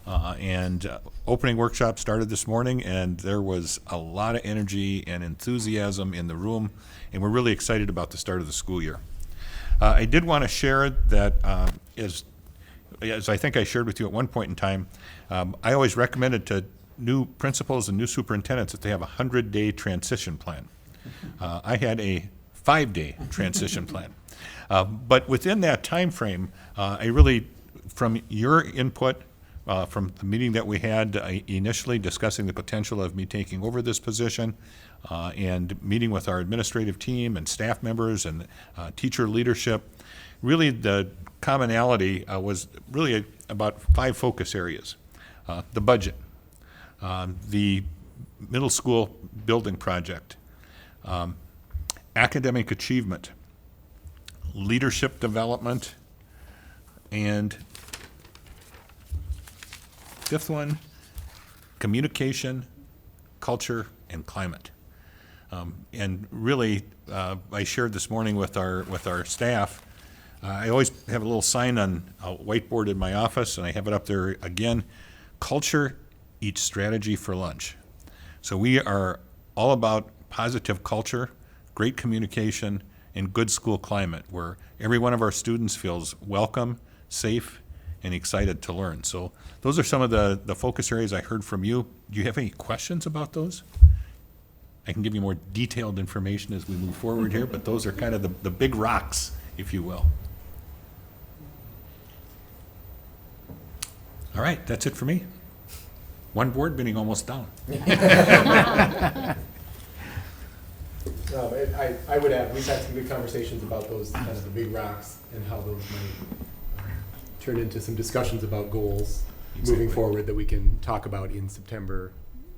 and opening workshop started this morning, and there was a lot of energy and enthusiasm in the room, and we're really excited about the start of the school year. I did want to share that as I think I shared with you at one point in time, I always recommended to new principals and new superintendents that they have a 100-day transition plan. I had a 5-day transition plan. But within that time frame, I really, from your input, from the meeting that we had initially discussing the potential of me taking over this position, and meeting with our administrative team and staff members and teacher leadership, really the commonality was really about 5 focus areas. The budget, the middle school building project, academic achievement, leadership development, and 5th one, communication, culture, and climate. And really, I shared this morning with our staff. I always have a little sign on a whiteboard in my office, and I have it up there again. Culture eats strategy for lunch. So we are all about positive culture, great communication, and good school climate, where every one of our students feels welcome, safe, and excited to learn. So those are some of the focus areas I heard from you. Do you have any questions about those? I can give you more detailed information as we move forward here, but those are kind of the big rocks, if you will. All right, that's it for me. One board meeting almost down. No, but I would add, we've had some good conversations about those, kind of the big rocks, and how those might turn into some discussions about goals moving forward that we can talk about in September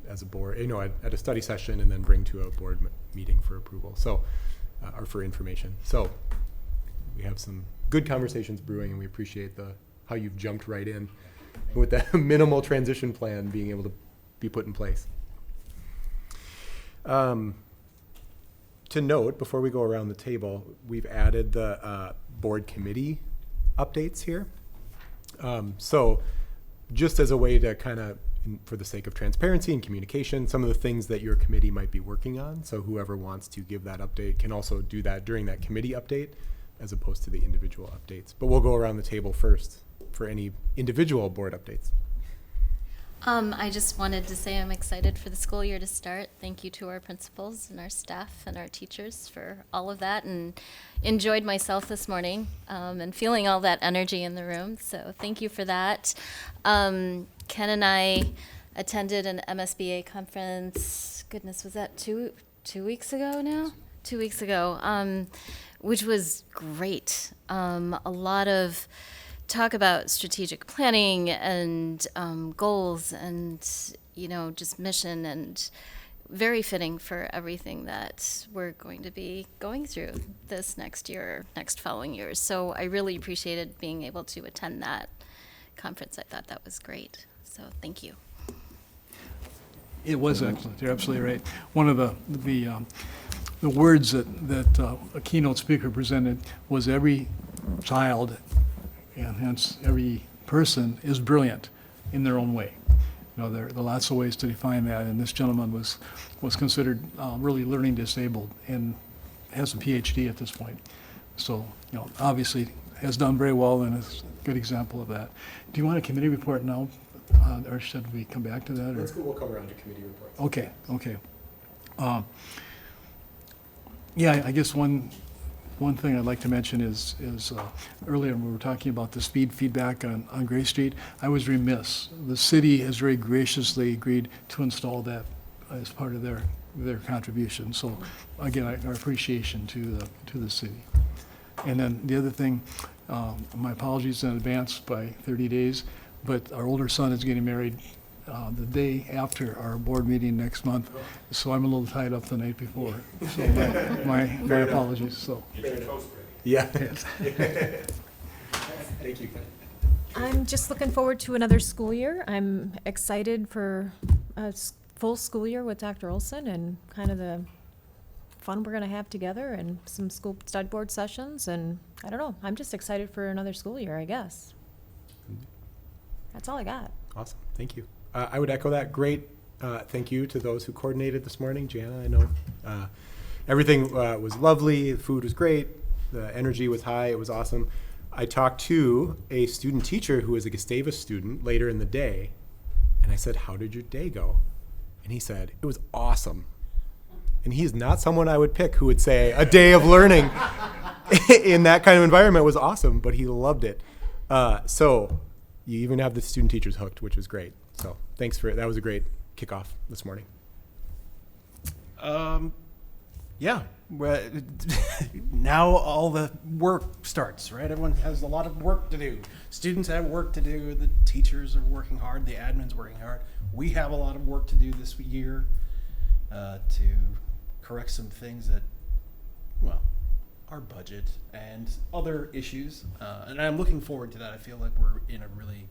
as a board, at a study session, and then bring to a board meeting for approval, so, or for information. So we have some good conversations brewing, and we appreciate how you've jumped right in with that minimal transition plan being able to be put in place. To note, before we go around the table, we've added the board committee updates here. So just as a way to kind of, for the sake of transparency and communication, some of the things that your committee might be working on. So whoever wants to give that update can also do that during that committee update, as opposed to the individual updates. But we'll go around the table first for any individual board updates. I just wanted to say I'm excited for the school year to start. Thank you to our principals and our staff and our teachers for all of that, and enjoyed myself this morning and feeling all that energy in the room. So thank you for that. Ken and I attended an MSBA conference. Goodness, was that two weeks ago now? 2 weeks ago, which was great. A lot of talk about strategic planning and goals and, just mission, and very fitting for everything that we're going to be going through this next year, next following years. So I really appreciated being able to attend that conference. I thought that was great. So thank you. It was excellent. You're absolutely right. One of the words that a keynote speaker presented was every child, and hence every person, is brilliant in their own way. There are lots of ways to define that, and this gentleman was considered really learning disabled and has a PhD at this point. So, obviously has done very well and is a good example of that. Do you want a committee report now, or should we come back to that? Let's go. We'll come around to committee reports. Okay. Yeah, I guess one thing I'd like to mention is earlier when we were talking about the speed feedback on Gray Street, I was remiss. The city has very graciously agreed to install that as part of their contribution. So again, our appreciation to the city. And then the other thing, my apologies in advance by 30 days, but our older son is getting married the day after our board meeting next month, so I'm a little tied up the night before. So my apologies, so. Yeah. Yes. Thank you. I'm just looking forward to another school year. I'm excited for a full school year with Dr. Olson and kind of the fun we're gonna have together and some school stud board sessions, and I don't know, I'm just excited for another school year, I guess. That's all I got. Awesome. Thank you. I would echo that. Great. Thank you to those who coordinated this morning. Jana, I know everything was lovely. The food was great. The energy was high. It was awesome. I talked to a student teacher who was a Gustavus student later in the day, and I said, "How did your day go?" And he said, "It was awesome." And he's not someone I would pick who would say a day of learning in that kind of environment was awesome, but he loved it. So you even have the student teachers hooked, which was great. So thanks for it. That was a great kickoff this morning. Yeah. Now all the work starts, right? Everyone has a lot of work to do. Students have work to do. The teachers are working hard. The admin's working hard. We have a lot of work to do this year to correct some things that, well, our budget and other issues. And I'm looking forward to that. I feel like we're in a really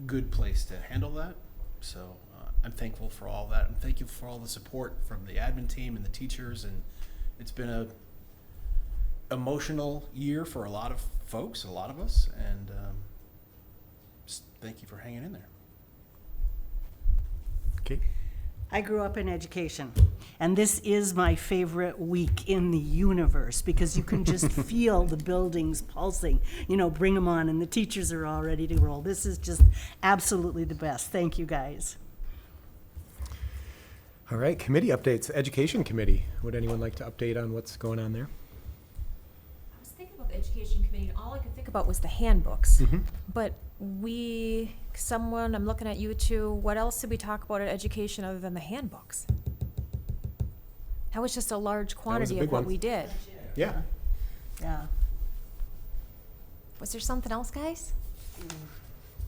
good place to handle that. So I'm thankful for all that. And thank you for all the support from the admin team and the teachers. And it's been a emotional year for a lot of folks, a lot of us. And just thank you for hanging in there. Okay. I grew up in education, and this is my favorite week in the universe because you can just feel the buildings pulsing. You know, bring them on, and the teachers are all ready to roll. This is just absolutely the best. Thank you, guys. All right, committee updates. Education committee. Would anyone like to update on what's going on there? I was thinking about the education committee, and all I could think about was the handbooks. Mm-hmm. But I'm looking at you two, what else did we talk about at education other than the handbooks? That was just a large quantity big of what one. we did. Yeah. Yeah, Was there something else, guys?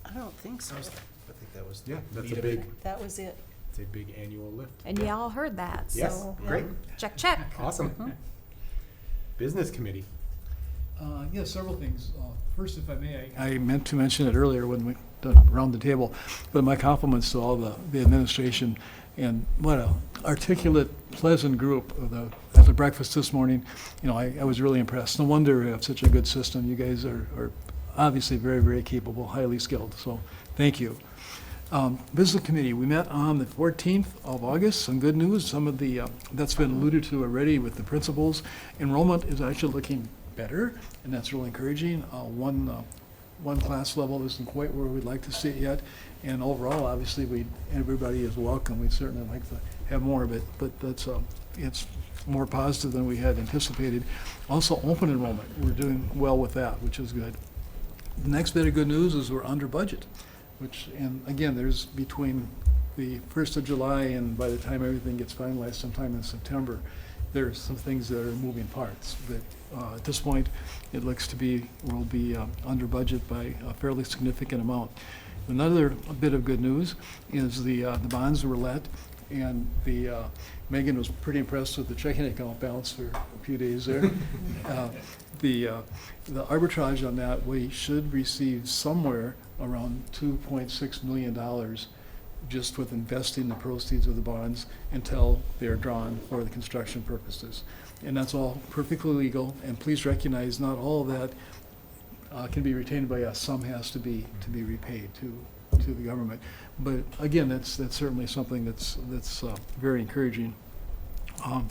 I don't think so. I think that was Yeah, that's meat a of it. big, That was it. it's a big annual lift. And you all heard that, Yes, so great. check, check. Awesome. Business committee. Yes, several things. First, if I may, I meant to mention it earlier when we done around the table, but my compliments to all the administration and what a articulate, pleasant group at the breakfast this morning. You know, I was really impressed. No wonder we have such a good system. You guys are obviously very, very capable, highly skilled. So thank you. Business committee, we met on the 14th of August. Some good news. Some of the that's been alluded to already with the principals. Enrollment is actually looking better, and that's really encouraging. One class level isn't quite where we'd like to see it yet, and overall, obviously, everybody is welcome. We'd certainly like to have more of it, but that's it's more positive than we had anticipated. Also, open enrollment, we're doing well with that, which is good. The next bit of good news is we're under budget, and again, there's between the 1st of July and by the time everything gets finalized sometime in September, there's some things that are moving parts, but at this point, it looks to be, we'll be under budget by a fairly significant amount. Another bit of good news is the bonds were let, and Megan was pretty impressed with the checking account balance for a few days there. The arbitrage on that, we should receive somewhere around $2.6 million just with investing the proceeds of the bonds until they're drawn for the construction purposes. And that's all perfectly legal, and please recognize not all of that can be retained by us. Some has to be repaid to the government. But again, that's certainly something that's very encouraging. Like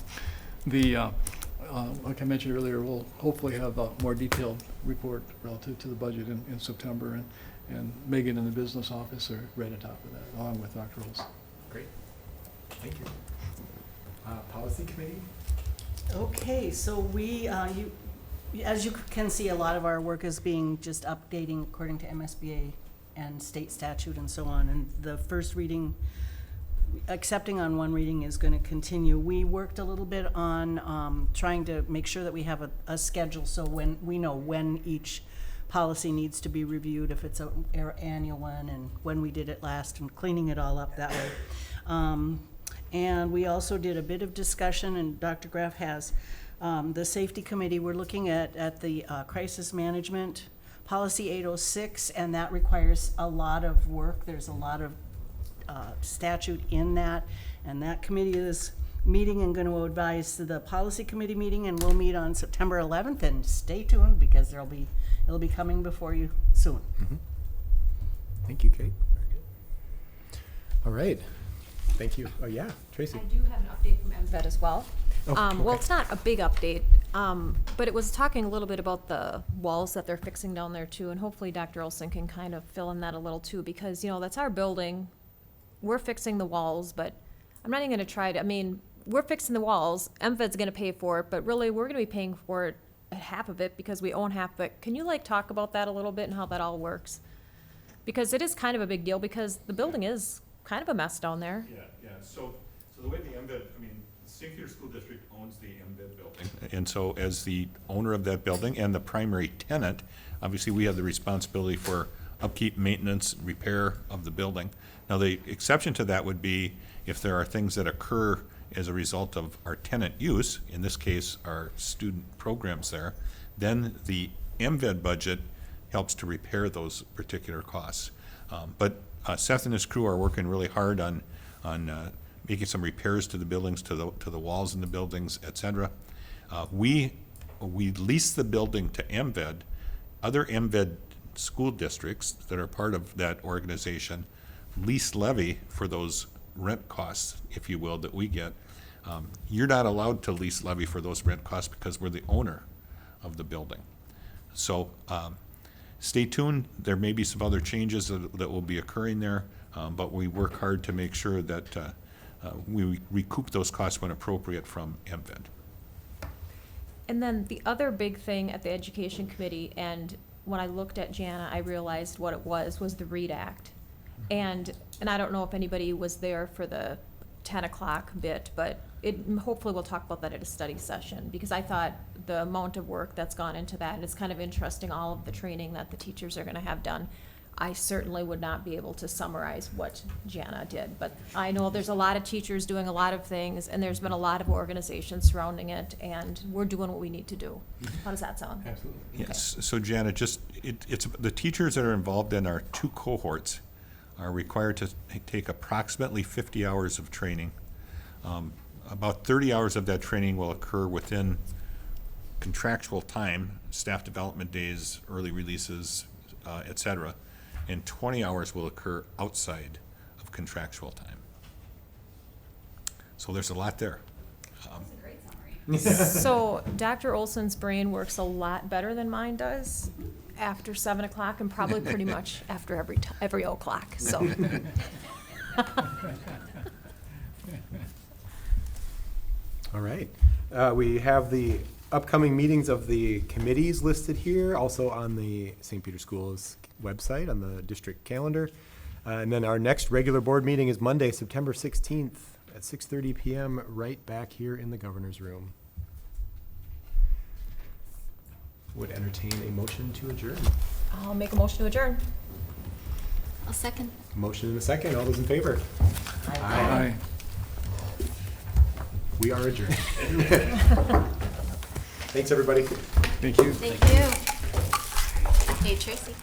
I mentioned earlier, we'll hopefully have a more detailed report relative to the budget in September, and Megan in the business office are right on top of that, along with Dr. Olson. Great. Thank you. Policy committee. Okay, so we, as you can see, a lot of our work is being just updating according to MSBA and state statute and so on. And the first reading, accepting on one reading is going to continue. We worked a little bit on trying to make sure that we have a schedule so when we know when each policy needs to be reviewed if it's an annual one, and when we did it last, and cleaning it all up that way. And we also did a bit of discussion, and Dr. Graff has, the safety committee, we're looking at the crisis management policy 806, and that requires a lot of work. There's a lot of statute in that, and that committee is meeting and going to advise the policy committee meeting, and we'll meet on September 11th, and stay tuned because it'll be coming before you soon. Thank you, Kate. All right. Thank you. Oh, yeah, Tracy. I do have an update from MVET as well. Oh, Well, okay. it's not a big update, but it was talking a little bit about the walls that they're fixing down there too, and hopefully Dr. Olson can kind of fill in that a little too, because, you know, that's our building. We're fixing the walls, but I'm not even gonna try to, I mean, we're fixing the walls, MVED's gonna pay for it, but really, we're gonna be paying for it, half of it, because we own half of it. Can you like talk about that a little bit and how that all works? Because it is kind of a big deal, because the building is kind of a mess down there. Yeah. So the way the MVED, I mean, the St. Peter School District owns the MVED building. And so as the owner of that building and the primary tenant, obviously we have the responsibility for upkeep, maintenance, repair of the building. Now, the exception to that would be if there are things that occur as a result of our tenant use, in this case, our student programs there, then the MVED budget helps to repair those particular costs. But Seth and his crew are working really hard on making some repairs to the buildings, to the walls in the buildings, et cetera. We lease the building to MVED. Other MVED school districts that are part of that organization lease levy for those rent costs, if you will, that we get. You're not allowed to lease levy for those rent costs because we're the owner of the building. So stay tuned. There may be some other changes that will be occurring there, but we work hard to make sure that we recoup those costs when appropriate from MVED. And then the other big thing at the education committee, and when I looked at Jana, I realized what it was the READ Act. And I don't know if anybody was there for the 10 o'clock bit, but hopefully we'll talk about that at a study session, because I thought the amount of work that's gone into that, and it's kind of interesting, all of the training that the teachers are gonna have done. I certainly would not be able to summarize what Jana did, but I know there's a lot of teachers doing a lot of things, and there's been a lot of organizations surrounding it, and we're doing what we need to do. How does that sound? Absolutely. Yes, so Janet, it's the teachers that are involved in our 2 cohorts are required to take approximately 50 hours of training. About 30 hours of that training will occur within contractual time, staff development days, early releases, et cetera, and 20 hours will occur outside of contractual time. So there's a lot there. So Dr. Olson's brain works a lot better than mine does after 7 o'clock, and probably pretty much after every o'clock, so. All right. We have the upcoming meetings of the committees listed here, also on the St. Peter Schools website on the district calendar. And then our next regular board meeting is Monday, September 16th at 6:30 p.m. right back here in the governor's room. Would entertain a motion to adjourn. I'll make a motion to adjourn. I'll second. Motion and a second. All those in favor? Aye. We are adjourned. Thanks, everybody. Thank you. Thank you. Hey, Tracy.